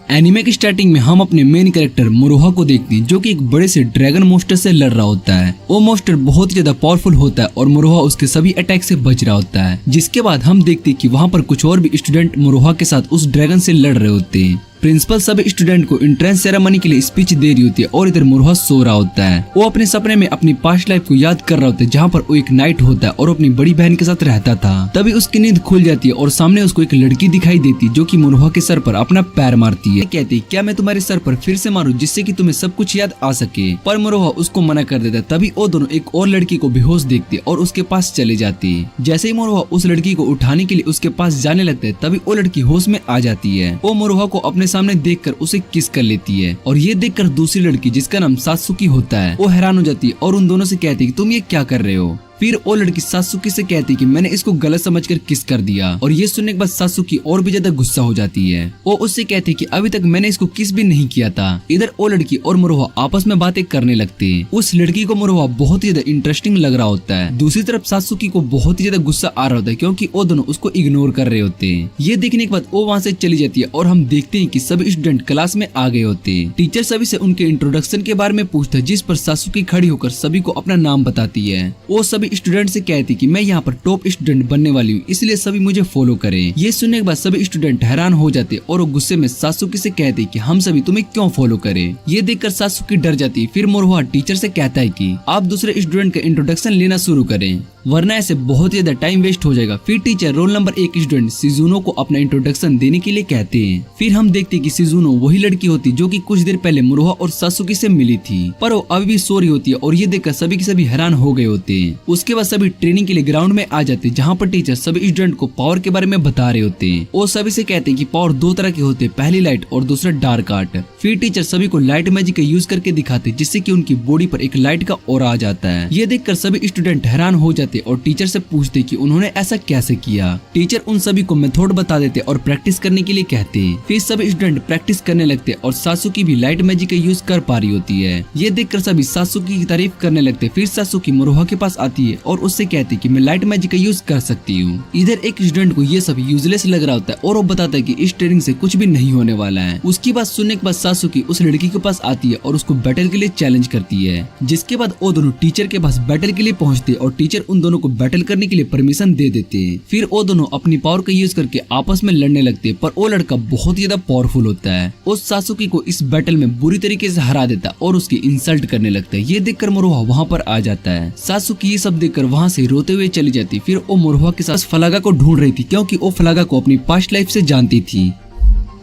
Anime की starting में हम अपने मेन कैरेक्टर मोरोहा को देखते हैं, जो कि एक बड़े से ड्रैगन मोस्टर से लड़ रहा होता है। वो मोस्टर बहुत ज्यादा पावरफुल होता है और मोरोहा उसके सभी अटैक से बच रहा होता है। जिसके बाद हम देखते हैं कि वहाँ पर कुछ और भी स्टूडेंट मोरोहा के साथ उस ड्रैगन से लड़ रहे होते हैं। प्रिंसिपल सभी स्टूडेंट को एंट्रेंस सेरेमनी के लिए स्पीच दे रही होती है और इधर मोरोहा सो रहा होता है। वो अपने सपने में अपनी पास्ट लाइफ को याद कर रहा होता है, जहाँ पर वो एक नाइट होता है और अपनी बड़ी बहन के साथ रहता था। तभी उसकी नींद खुल जाती है और सामने उसको एक लड़की दिखाई देती है, जो कि मोरोहा के सर पर अपना पैर मारती है। कहती है, क्या मैं तुम्हारे सर पर फिर से मारूं जिससे कि तुम्हें सब कुछ याद आ सके। पर मोरोहा उसको मना कर देता है। तभी वो दोनों एक और लड़की को बेहोश देखते और उसके पास चले जाते हैं। जैसे ही मोरोहा उस लड़की को उठाने के लिए उसके पास जाने लगते है, तभी वो लड़की होश में आ जाती है। वो मोरोहा को अपने सामने देखकर उसे किस कर लेती है और ये देखकर दूसरी लड़की, जिसका नाम सात्सुकी होता है, वो हैरान हो जाती है और उन दोनों से कहती है कि तुम ये क्या कर रहे हो। फिर वो लड़की सात्सुकी से कहती कि मैंने इसको गलत समझकर किस कर दिया। और ये सुनने के बाद सात्सुकी और भी ज्यादा गुस्सा हो जाती है। वो उससे कहती कि अभी तक मैंने इसको किस भी नहीं किया था। इधर वो लड़की और मोरोहा आपस में बातें करने लगते हैं। उस लड़की को मोरोहा बहुत ही ज्यादा इंटरेस्टिंग लग रहा होता है। दूसरी तरफ सात्सुकी को बहुत ही ज्यादा गुस्सा आ रहा होता है, क्योंकि वो दोनों उसको इग्नोर कर रहे होते हैं। ये देखने के बाद वो वहाँ से चली जाती है और हम देखते हैं कि सभी स्टूडेंट क्लास में आ गए होते हैं। टीचर सभी से उनके इंट्रोडक्शन के बारे में पूछता है, जिस पर सात्सुकी खड़ी होकर सभी को अपना नाम बताती है। वो सभी स्टूडेंट से कहती कि मैं यहाँ पर टॉप स्टूडेंट बनने वाली हूँ, इसलिए सभी मुझे फॉलो करें। ये सुनने के बाद सभी स्टूडेंट हैरान हो जाते और वो गुस्से में सात्सुकी से कहते कि हम सभी तुम्हें क्यों फॉलो करें। ये देखकर सात्सुकी डर जाती। फिर मोरोहा टीचर से कहता है कि आप दूसरे स्टूडेंट का इंट्रोडक्शन लेना शुरू करें, वरना ऐसे बहुत ज्यादा टाइम वेस्ट हो जाएगा। फिर टीचर रोल नंबर 1 स्टूडेंट शिजुनो को अपना इंट्रोडक्शन देने के लिए कहते हैं। फिर हम देखते हैं कि शिजुनो वही लड़की होती जो कि कुछ देर पहले मोरोहा और सात्सुकी से मिली थी, पर वो अभी भी सो रही होती है और ये देखकर सभी के सभी हैरान हो गए होते हैं। उसके बाद सभी ट्रेनिंग के लिए ग्राउंड में आ जाते हैं, जहाँ पर टीचर सभी स्टूडेंट को पावर के बारे में बता रहे होते हैं। वो सभी से कहते हैं कि पावर 2 तरह के होते हैं, पहली लाइट और दूसरा डार्क आर्ट। फिर टीचर सभी को लाइट मैजिक का यूज करके दिखाते, जिससे कि उनकी बॉडी पर एक लाइट का ऑरा आ जाता है। ये देखकर सभी स्टूडेंट हैरान हो जाते और टीचर से पूछते कि उन्होंने ऐसा कैसे किया। टीचर उन सभी को मेथड बता देते और प्रैक्टिस करने के लिए कहते। फिर सभी स्टूडेंट प्रैक्टिस करने लगते और सात्सुकी भी लाइट मैजिक का यूज कर पा रही होती है। ये देखकर सभी सात्सुकी की तारीफ करने लगते। फिर सात्सुकी मोरोहा के पास आती है और उससे कहती कि मैं लाइट मैजिक का यूज कर सकती हूँ। इधर एक स्टूडेंट को ये सब यूजलेस लग रहा होता है और वो बताता है कि इस ट्रेनिंग से कुछ भी नहीं होने वाला है। उसकी बात सुनने के बाद सात्सुकी उस लड़की के पास आती है और उसको बैटल के लिए चैलेंज करती है। जिसके बाद वो दोनों टीचर के पास बैटल के लिए पहुंचते और टीचर उन दोनों को बैटल करने के लिए परमिशन दे देते हैं। फिर वो दोनों अपनी पावर का यूज करके आपस में लड़ने लगते, पर वो लड़का बहुत ज्यादा पावरफुल होता है। उस सात्सुकी को इस बैटल में बुरी तरीके से हरा देता और उसकी इंसल्ट करने लगता है। ये देखकर मोरोहा वहाँ पर आ जाता है। सात्सुकी ये सब देखकर वहाँ से रोते हुए चली जाती। फिर वो मोरोहा के साथ फलागा को ढूंढ रही थी, क्योंकि वो फलागा को अपनी पास्ट लाइफ से जानती थी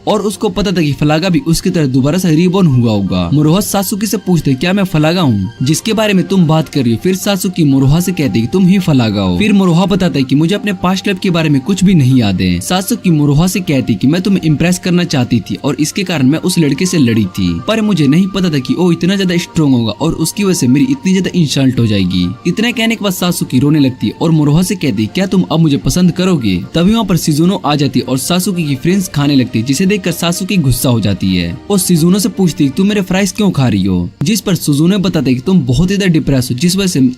और उसको पता था कि फलागा भी उसकी तरह दोबारा से रीबॉर्न हुआ होगा। मोरोहा सात्सुकी से पूछते क्या मैं फलागा हूँ जिसके बारे में तुम बात कर रही हो। फिर सात्सुकी मोरोहा से कहती कि तुम ही फलागा हो। फिर मोरोहा बताता है कि मुझे अपने पास्ट लाइफ के बारे में कुछ भी नहीं याद है। सात्सुकी मोरोहा से कहती कि मैं तुम्हें इम्प्रेस करना चाहती थी और इसके कारण मैं उस लड़के से लड़ी थी, पर मुझे नहीं पता था कि वो इतना ज्यादा स्ट्रॉन्ग होगा और उसकी वजह से मेरी इतनी ज्यादा इंसल्ट हो जाएगी। इतने कहने के बाद सात्सुकी रोने लगती और मोरोहा से कहती क्या तुम अब मुझे पसंद करोगे। तभी वहाँ पर शिजुनो आ जाती और सात्सुकी की फ्रेंड्स खाने लगती, जिसे देखकर सात्सुकी गुस्सा हो जाती है और शिजुनो से पूछती तुम मेरे फ्राइज क्यों खा रही हो। जिस पर शिजुनो बताते कि तुम बहुत ज्यादा डिप्रेस हो,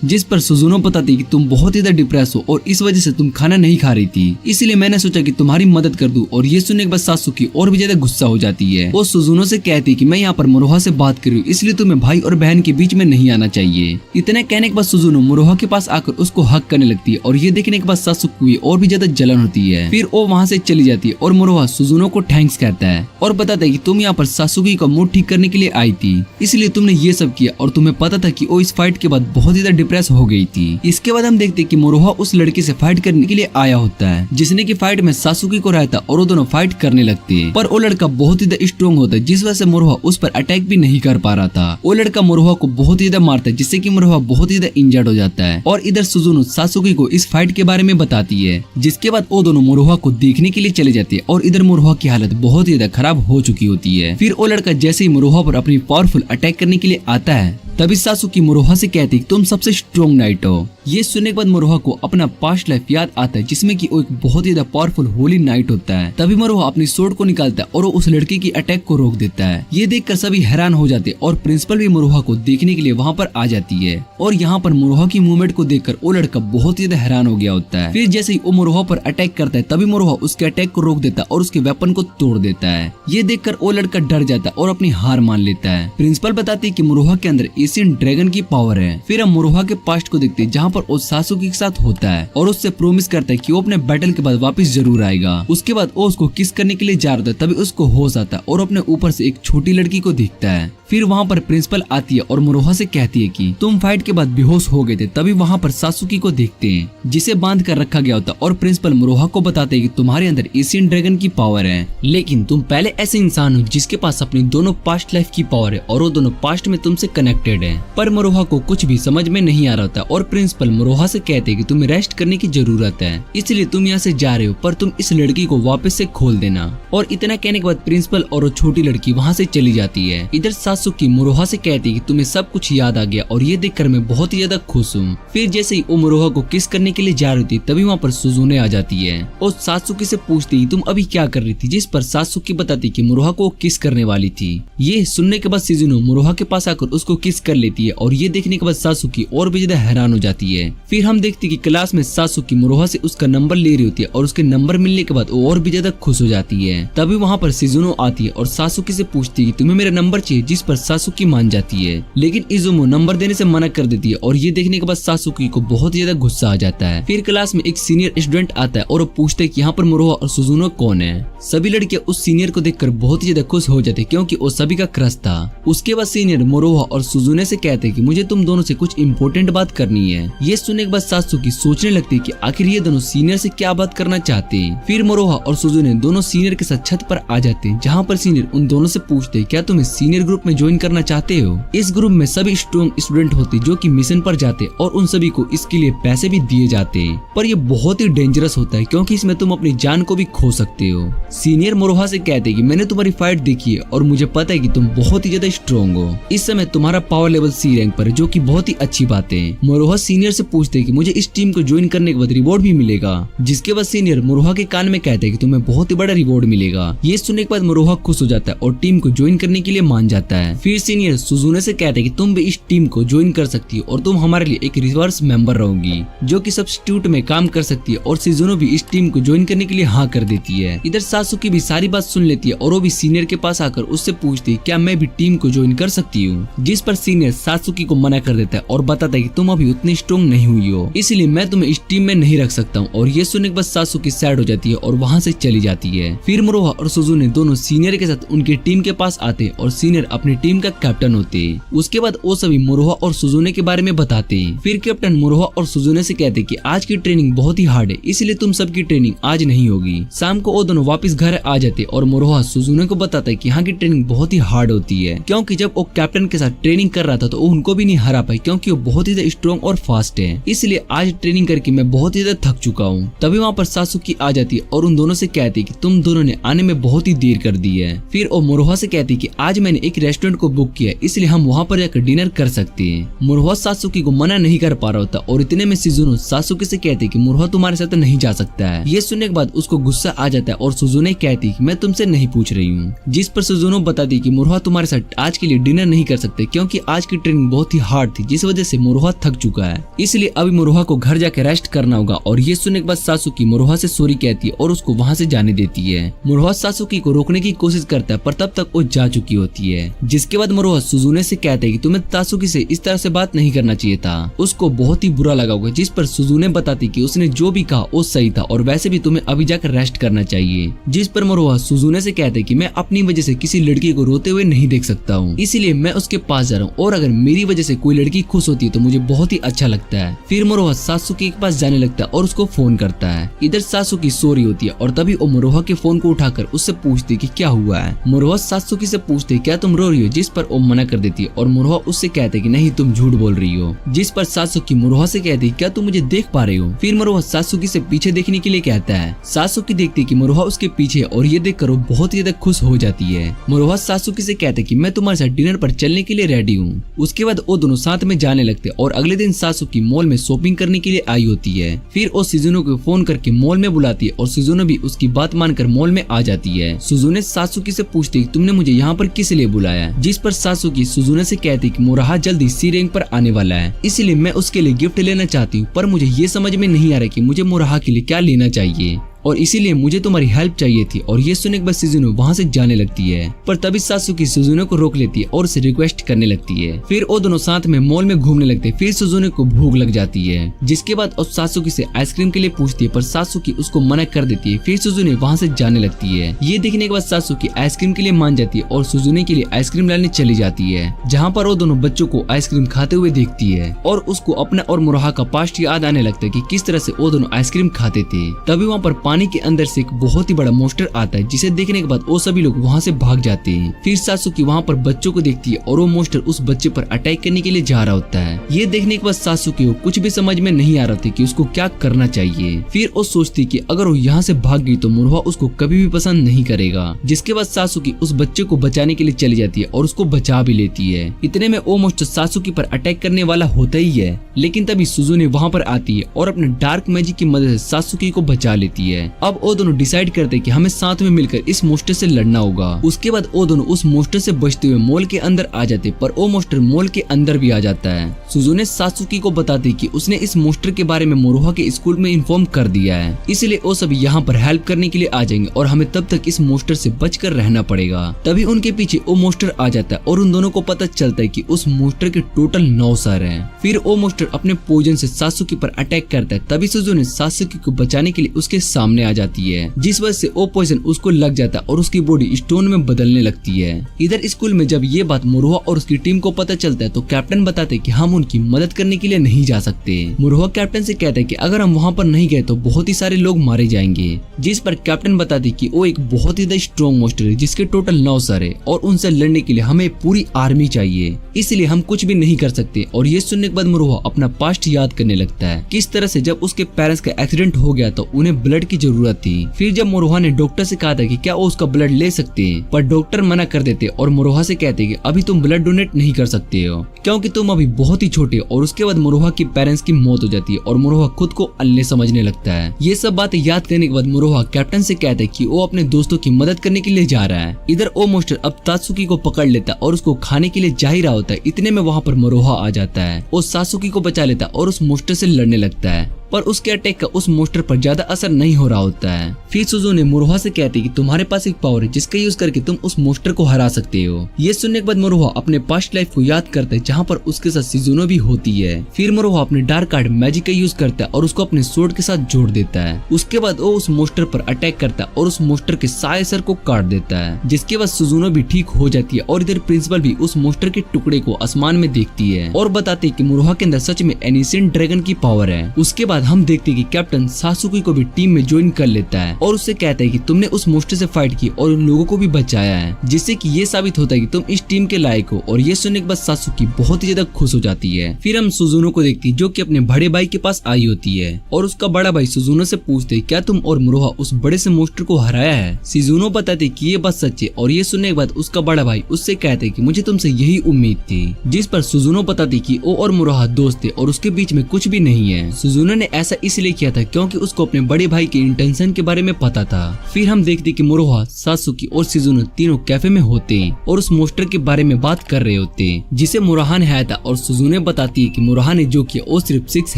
जिस पर शिजुनो बताती कि तुम बहुत ज्यादा डिप्रेस हो और इस वजह से तुम खाना नहीं खा रही थी, इसलिए मैंने सोचा कि तुम्हारी मदद कर दूं। और ये सुनने के बाद सात्सुकी और भी ज्यादा गुस्सा हो जाती है। वो शिजुनो से कहती कि मैं यहाँ पर मोरोहा से बात कर रही हूँ, इसलिए तुम्हें भाई और बहन के बीच में नहीं आना चाहिए। इतने कहने के बाद शिजुनो मोरोहा के पास आकर उसको हक करने लगती है और ये देखने के बाद सात्सुकी और भी ज्यादा जलन होती है। फिर वो वहाँ से चली जाती है और मोरोहा शिजुनो को थैंक्स कहता है और बताता है कि तुम यहाँ पर सात्सुकी का मूड ठीक करने के लिए आई थी, इसलिए तुमने ये सब किया और तुम्हें पता था कि वो इस फाइट के बाद बहुत ज्यादा डिप्रेस हो गई थी। इसके बाद हम देखते हैं कि मोरोहा उस लड़के से फाइट करने के लिए आया होता है, जिसने की फाइट में सात्सुकी को रहता और वो दोनों फाइट करने लगते हैं। पर वो लड़का बहुत ज्यादा स्ट्रॉन्ग होता है, जिस वजह से मोरोहा उस पर अटैक भी नहीं कर पा रहा था। वो लड़का मोरोहा को बहुत ज्यादा मारता है, जिससे कि मोरोहा बहुत ज्यादा इंजर्ड हो जाता है। और इधर शिजुनो सात्सुकी को इस फाइट के बारे में बताती है, जिसके बाद वो दोनों मोरोहा को देखने के लिए चले जाते हैं और इधर मोरोहा की हालत बहुत ज्यादा खराब हो चुकी होती है। फिर वो लड़का जैसे ही मोरोहा पर अपनी पावरफुल अटैक करने के लिए आता है, तभी सासुकी मोरोहा से कहती है तुम सबसे स्ट्रॉन्ग नाइट हो। ये सुनने के बाद मोरोहा को अपना पास्ट लाइफ याद आता है जिसमें कि वो एक बहुत ही ज्यादा पावरफुल होली नाइट होता है। तभी मोरोहा अपनी स्वॉर्ड को निकालता है और वो उस लड़की की अटैक को रोक देता है। ये देखकर सभी हैरान हो जाते और प्रिंसिपल भी मोरोहा को देखने के लिए वहाँ पर आ जाती है और यहाँ पर मोरोहा की मूवमेंट को देखकर वो लड़का बहुत ही ज्यादा हैरान हो गया होता है। फिर जैसे ही वो मोरोहा पर अटैक करता है तभी मोरोहा उसके अटैक को रोक देता है और उसके वेपन को तोड़ देता है। ये देखकर वो लड़का डर जाता है और अपनी हार मान लेता है। प्रिंसिपल बताती है कि मोरोहा के अंदर एशियन ड्रैगन की पावर है। फिर हम मोरोहा के पास्ट को देखते हैं जहाँ पर वो सासुकी के साथ होता है और उससे प्रोमिस करता है कि वो अपने बैटल के बाद वापस जरूर आएगा। उसके बाद वो उसको किस करने के लिए जा रहा था तभी उसको होश आता है और अपने ऊपर से एक छोटी लड़की को दिखता है। फिर वहाँ पर प्रिंसिपल आती है और मोरोहा से कहती है कि तुम फाइट के बाद बेहोश हो गए थे। तभी वहाँ पर सासुकी को देखते हैं जिसे बांध कर रखा गया होता और प्रिंसिपल मोरोहा को बताते हैं कि तुम्हारे अंदर एशियन ड्रैगन की पावर है, लेकिन तुम पहले ऐसे इंसान हो जिसके पास अपनी दोनों पास्ट लाइफ की पावर है और वो दोनों पास्ट में तुमसे कनेक्टेड है। पर मोरोहा को कुछ भी समझ में नहीं आ रहा था और प्रिंसिपल मोरोहा से कहते हैं कि तुम्हें रेस्ट करने की जरूरत है, इसलिए तुम यहाँ से जा रहे हो, पर तुम इस लड़की को वापस से खोल देना। और इतना कहने के बाद प्रिंसिपल और वो छोटी लड़की वहाँ से चली जाती है। इधर सासुकी मोरोहा से कहती है कि तुम्हें सब कुछ याद आ गया और ये देखकर मैं बहुत ही ज्यादा खुश हूँ। फिर जैसे ही वो मोरोहा को किस करने के लिए जा रही थी तभी वहाँ पर सुजुने आ जाती है और सासुकी से पूछती तुम अभी क्या कर रही थी, जिस पर सासुकी बताती कि मोरोहा को किस करने वाली थी। ये सुनने के बाद शिजुनो मोरोहा के पास आकर उसको किस कर लेती है और ये देखने के बाद सासुकी और भी ज्यादा हैरान हो जाती है। फिर हम देखते कि क्लास में सासुकी मोरोहा से उसका नंबर ले रही होती है और उसके नंबर मिलने के बाद वो और भी ज्यादा खुश हो जाती है। तभी वहाँ पर शिजुनो आती है और सासुकी से पूछती है कि तुम्हें मेरा नंबर चाहिए, जिस पर सासुकी मान जाती है, लेकिन इजुमो नंबर देने से मना कर देती है और ये देखने के बाद सासुकी को बहुत ज्यादा गुस्सा आ जाता है। फिर क्लास में एक सीनियर स्टूडेंट आता है और वो पूछते है कि यहाँ पर मोरोहा और सुजुनो कौन है। सभी लड़कियां उस सीनियर को देखकर बहुत ही ज्यादा खुश हो जाते क्योंकि वो सभी का क्रश था। उसके बाद सीनियर मोरोहा और सुजुने से कहते हैं कि मुझे तुम दोनों से कुछ इम्पोर्टेंट बात करनी है। ये सुनने के बाद सासुकी सोचने लगती है कि आखिर ये दोनों सीनियर से क्या बात करना चाहते हैं। फिर मोरोहा और सुजुने दोनों सीनियर के साथ छत पर आ जाते हैं जहाँ पर सीनियर उन दोनों से पूछते हैं क्या तुम इस सीनियर ग्रुप में ज्वाइन करना चाहते हो। इस ग्रुप में सभी स्ट्रॉन्ग स्टूडेंट होते जो कि मिशन पर जाते और उन सभी को इसके लिए पैसे भी दिए जाते हैं, पर ये बहुत ही डेंजरस होता है क्योंकि इसमें तुम अपनी जान को भी खो सकते हो। सीनियर मोरोहा से कहते हैं कि मैंने तुम्हारी फाइट देखी है और मुझे पता है कि तुम बहुत ही ज्यादा स्ट्रॉन्ग हो। इस समय तुम्हारा पावर लेवल सी रैंक पर है, जो कि बहुत ही अच्छी बात है। मोरोहा सीनियर से पूछते हैं कि मुझे इस टीम को ज्वाइन करने के बाद रिवॉर्ड भी मिलेगा, जिसके बाद सीनियर मोरोहा के कान में कहते हैं कि तुम्हें बहुत ही बड़ा रिवॉर्ड मिलेगा। ये सुनने के बाद मोरोहा खुश हो जाता है और टीम को ज्वाइन करने के लिए मान जाता है। फिर सीनियर सुजुने से कहते हैं कि तुम भी इस टीम को ज्वाइन कर सकती हो और तुम हमारे लिए एक रिवर्स मेंबर रहोगी जो कि सब्स्टिट्यूट में काम कर सकती है, और शिजुनो भी इस टीम को ज्वाइन करने के लिए हाँ कर देती है। इधर सासुकी भी सारी बात सुन लेती है और वो भी सीनियर के पास आकर उससे पूछती है क्या मैं भी टीम को ज्वाइन कर सकती हूँ, जिस पर सीनियर सासुकी को मना कर देता है और बताता है कि तुम अभी उतनी स्ट्रॉन्ग नहीं हुई हो, इसलिए मैं तुम्हें इस टीम में नहीं रख सकता हूँ। और ये सुनने के बाद सासुकी सैड हो जाती है और वहाँ से चली जाती है। फिर मोरोहा और सुजुने दोनों सीनियर के साथ उनकी टीम के पास आते और सीनियर अपनी टीम का कैप्टन होते। उसके बाद वो सभी मोरोहा और सुजुने के बारे में बताते। फिर कैप्टन मोरोहा और सुजुने से कहते कि आज की ट्रेनिंग बहुत ही हार्ड है, इसलिए तुम सबकी ट्रेनिंग आज नहीं होगी। शाम को वो दोनों वापस घर आ जाते और मोरोहा सुजुने को बताता है कि यहाँ की ट्रेनिंग बहुत ही हार्ड होती है, क्योंकि जब वो कैप्टन के साथ ट्रेनिंग कर रहा था तो वो उनको भी नहीं हरा पाई क्योंकि वो बहुत ही ज्यादा स्ट्रॉन्ग और फास्ट है, इसलिए आज ट्रेनिंग करके मैं बहुत ही ज्यादा थक चुका हूँ। तभी वहाँ पर सासुकी आ जाती है और उन दोनों से कहती कि तुम दोनों ने आने में बहुत ही देर कर दी है। फिर वो मोरोहा से कहती कि आज मैंने एक रेस्टोरेंट को बुक किया, इसलिए हम वहाँ पर जाकर डिनर कर सकते हैं। मोरोहा सासुकी को मना नहीं कर पा रहा होता और इतने में शिजुनो सासुकी से कहती कि मोरोहा तुम्हारे साथ नहीं जा सकता है। ये सुनने के बाद उसको गुस्सा आ जाता है और सुजुने कहती कि मैं तुमसे नहीं पूछ रही हूँ, जिस पर सुजुनो बताती कि मोरोहा तुम्हारे साथ आज के लिए डिनर नहीं कर सकते क्योंकि आज की ट्रेनिंग बहुत ही हार्ड थी, जिस वजह से मोरोहा थक चुका है, इसलिए अभी मोरोहा को घर जाकर रेस्ट करना होगा। और ये सुनने के बाद सासुकी मोरोहा से सॉरी कहती है और उसको वहाँ से जाने देती है। मोरोहा सासुकी को रोकने की कोशिश करता है पर तब तक वो जा चुकी होती है, जिसके बाद मोरोहा सुजुने से कहता है कि तुम्हें सासुकी से इस तरह से बात नहीं करना चाहिए था, उसको बहुत ही बुरा लगा होगा। जिस पर सुजुने बताती कि उसने जो भी कहा वो सही था और वैसे भी तुम्हें अभी जाकर रेस्ट करना चाहिए। जिस पर मोरोहा सुजुने से कहते कि मैं अपनी वजह से किसी लड़की को रोते हुए नहीं देख सकता हूँ, इसीलिए मैं उसके पास जा रहा हूँ और अगर मेरी वजह से कोई लड़की खुश होती है तो मुझे बहुत ही अच्छा लगता है। फिर मोरोहा सासुकी के पास जाने लगता है और उसको फोन करता है। इधर सासुकी सो रही होती है और तभी वो मोरोहा के फोन को उठाकर उससे पूछती कि क्या हुआ है। मोरोहा सासुकी से पूछते क्या तुम रो रही हो, जिस पर वो मना कर देती है और मोरोहा उससे कहते कि नहीं तुम झूठ बोल रही हो, जिस पर सासुकी मोरोहा से कहती क्या तुम मुझे देख पा रहे हो। फिर मोरोहा सासुकी से पीछे देखने के लिए कहता है। सासुकी देखती कि मोरोहा उसके पीछे और ये देखकर वो बहुत ही ज्यादा खुश हो जाती है। मोरोहा सासुकी से कहते कि मैं तुम्हारे साथ डिनर पर चलने के लिए रेडी हूँ। उसके बाद वो दोनों साथ में जाने लगते और अगले दिन सासुकी मॉल में शॉपिंग करने के लिए आई होती है। फिर वो सुजुनो को फोन करके मॉल में बुलाती है और सुजुनो भी उसकी बात मानकर मॉल में आ जाती है। सुजुने सासुकी से पूछती है तुमने मुझे यहाँ पर किस लिए बुलाया, जिस पर सासुकी सुजुने से कहती कि मुराहा जल्दी सी रैंक पर आने वाला है, इसलिए मैं उसके लिए गिफ्ट लेना चाहती हूँ, पर मुझे ये समझ में नहीं आ रहा कि मुझे मुराहा के लिए क्या लेना चाहिए और इसीलिए मुझे तुम्हारी हेल्प चाहिए थी। और ये सुनने के बाद सुजुनो वहाँ से जाने लगती है, पर तभी सासुकी सुजुनो को रोक लेती है और उसे रिक्वेस्ट करने लगती है। फिर वो दोनों साथ में मॉल में घूमने लगते। फिर सुजुनो को भूख लग जाती है, जिसके बाद वो सासुकी से आइसक्रीम के लिए पूछती है, पर सासुकी उसको मना कर देती है। फिर सुजुने वहाँ से जाने लगती है। ये देखने के बाद सासुकी आइसक्रीम के लिए मान जाती है और सुजुने के लिए आइसक्रीम लाने चली जाती है, जहाँ पर वो दोनों बच्चों को आइसक्रीम खाते हुए देखती है और उसको अपना और मुराहा का पास्ट याद आने लगता है कि किस तरह से वो दोनों आइसक्रीम खाते थे। तभी वहाँ पर पानी के अंदर से एक बहुत ही बड़ा मॉन्स्टर आता है, जिसे देखने के बाद वो सभी लोग वहाँ से भाग जाते हैं। फिर सासुकी वहाँ पर बच्चों को देखती है और वो मॉन्स्टर उस बच्चे पर अटैक करने के लिए जा रहा होता है। ये देखने के बाद सासुकी को कुछ भी समझ में नहीं आ रहा था कि उसको क्या करना चाहिए। फिर वो सोचती कि अगर वो यहाँ से भाग गई तो मुरहा उसको कभी भी पसंद नहीं करेगा। जिसके बाद सासुकी उस बच्चे को बचाने के लिए चली जाती है और उसको बचा भी लेती है। इतने में वो मॉन्स्टर सासुकी पर अटैक करने वाला होता ही है, लेकिन तभी सुजुने वहाँ पर आती है और अपने डार्क मैजिक की मदद से सासुकी को बचा लेती है। अब वो दोनों डिसाइड करते हैं कि हमें साथ में मिलकर इस मॉन्स्टर से लड़ना होगा। उसके बाद वो दोनों उस मॉन्स्टर से बचते हुए मॉल के अंदर आ जाते, पर वो मॉन्स्टर मॉल के अंदर भी आ जाता है। सुजुने सासुकी को बताती कि उसने इस मॉन्स्टर के बारे में मुरोहा के स्कूल में इन्फॉर्म कर दिया है, इसलिए वो सभी यहाँ पर हेल्प करने के लिए आ जाएंगे और हमें तब तक इस मॉन्स्टर से बचकर रहना पड़ेगा। तभी उनके पीछे वो मॉन्स्टर आ जाता है और उन दोनों को पता चलता है कि उस मॉन्स्टर के टोटल 9 सर हैं। फिर वो मॉन्स्टर अपने पोजन से सासुकी पर अटैक करता है। तभी सुजुने सासुकी को बचाने के लिए उसके सामने आ जाती है, जिस वजह से वो पॉइजन उसको लग जाता है और उसकी बॉडी स्टोन में बदलने लगती है। इधर स्कूल में जब ये बात मुरोहा और उसकी टीम को पता चलता है तो कैप्टन बताते कि हम उनकी मदद करने के लिए नहीं जा सकते। मुरोहा कैप्टन से कहता है कि अगर हम वहाँ पर नहीं गए तो बहुत ही सारे लोग मारे जाएंगे, जिस पर कैप्टन बताते कि वो एक बहुत ही स्ट्रॉन्ग मॉन्स्टर है जिसके टोटल 9 सर है और उनसे लड़ने के लिए हमें पूरी आर्मी चाहिए, इसलिए हम कुछ भी नहीं कर सकते। और ये सुनने के बाद मुरोहा अपना पास्ट याद करने लगता है, किस तरह से जब उसके पेरेंट्स का एक्सीडेंट हो गया तो उन्हें ब्लड की जरूरत थी। फिर जब मुरोहा ने डॉक्टर से कहा था कि क्या वो उसका ब्लड ले सकते हैं, पर डॉक्टर मना कर देते और मुरोहा से कहते कि अभी तुम ब्लड डोनेट नहीं कर सकते हो क्योंकि तुम अभी बहुत ही छोटे हो। और उसके बाद मुरोहा की पेरेंट्स की मौत हो जाती है और मुरोहा खुद को अल्ले समझने लगता है। ये सब बातें याद करने के बाद मुरोहा कैप्टन से कहता है कि वो अपने दोस्तों की मदद करने के लिए जा रहा है। इधर वो मॉन्स्टर अब तात्सुकी को पकड़ लेता और उसको खाने के लिए जा ही रहा होता है। इतने में वहाँ पर मुरोहा आ जाता है, वो सासुकी को बचा लेता और उस मॉन्स्टर से लड़ने लगता है, पर उसके अटैक का उस मॉन्स्टर पर ज्यादा असर नहीं हो रहा होता है। फिर सुजुने मुरोहा से कहती कि तुम्हारे पास एक पावर है जिसका यूज करके तुम उस मॉन्स्टर को हरा सकते हो। ये सुनने के बाद मुरोहा अपने पास्ट लाइफ को याद करता है जहाँ पर उसके साथ शिजुनो भी होती है। फिर मुरोहा अपने डार्क कार्ड मैजिक का यूज करता है और उसको अपने स्वॉर्ड के साथ जोड़ देता है। उसके बाद वो उस मॉन्स्टर पर अटैक करता है और उस मॉन्स्टर के सारे सर को काट देता है, जिसके बाद सुजुनो भी ठीक हो जाती है। और इधर प्रिंसिपल भी उस मॉन्स्टर के टुकड़े को आसमान में देखती है और बताती है कि मुरोहा के अंदर सच में एनिसेंट ड्रैगन की पावर है। उसके बाद हम देखते हैं कि कैप्टन सासुकी को भी टीम में ज्वाइन कर लेता है और उससे कहता है कि तुमने उस मॉन्स्टर से फाइट की और उन लोगों को भी बचाया है, जिससे कि ये साबित होता है कि तुम इस टीम के लायक हो। और ये सुनने के बाद सासुकी बहुत ही ज्यादा खुश हो जाती है। फिर हम सुजुनो को देखती है जो कि अपने बड़े भाई के पास आई होती है और उसका बड़ा भाई सुजुनो से पूछते है क्या तुम और मुरोहा उस बड़े से मॉन्स्टर को हराया है। शिजुनो बताते कि ये बात सच है और ये सुनने के बाद उसका बड़ा भाई उससे कहते कि मुझे तुमसे यही उम्मीद थी, जिस पर सुजुनो बताती कि वो और मुरोहा दोस्त थे और उसके बीच में कुछ भी नहीं है। सुजुनो ने ऐसा इसलिए किया था क्योंकि उसको अपने बड़े भाई के इंटेंशन के बारे में पता था। फिर हम देखते कि मुरोहा, सासुकी और शिजुनो तीनों कैफे में होते हैं और उस मॉन्स्टर के बारे में बात कर रहे होते हैं जिसे मुरोहा ने हराया था। और सुजुने बताती है कि मुरोहा ने जो किया वो सिर्फ 6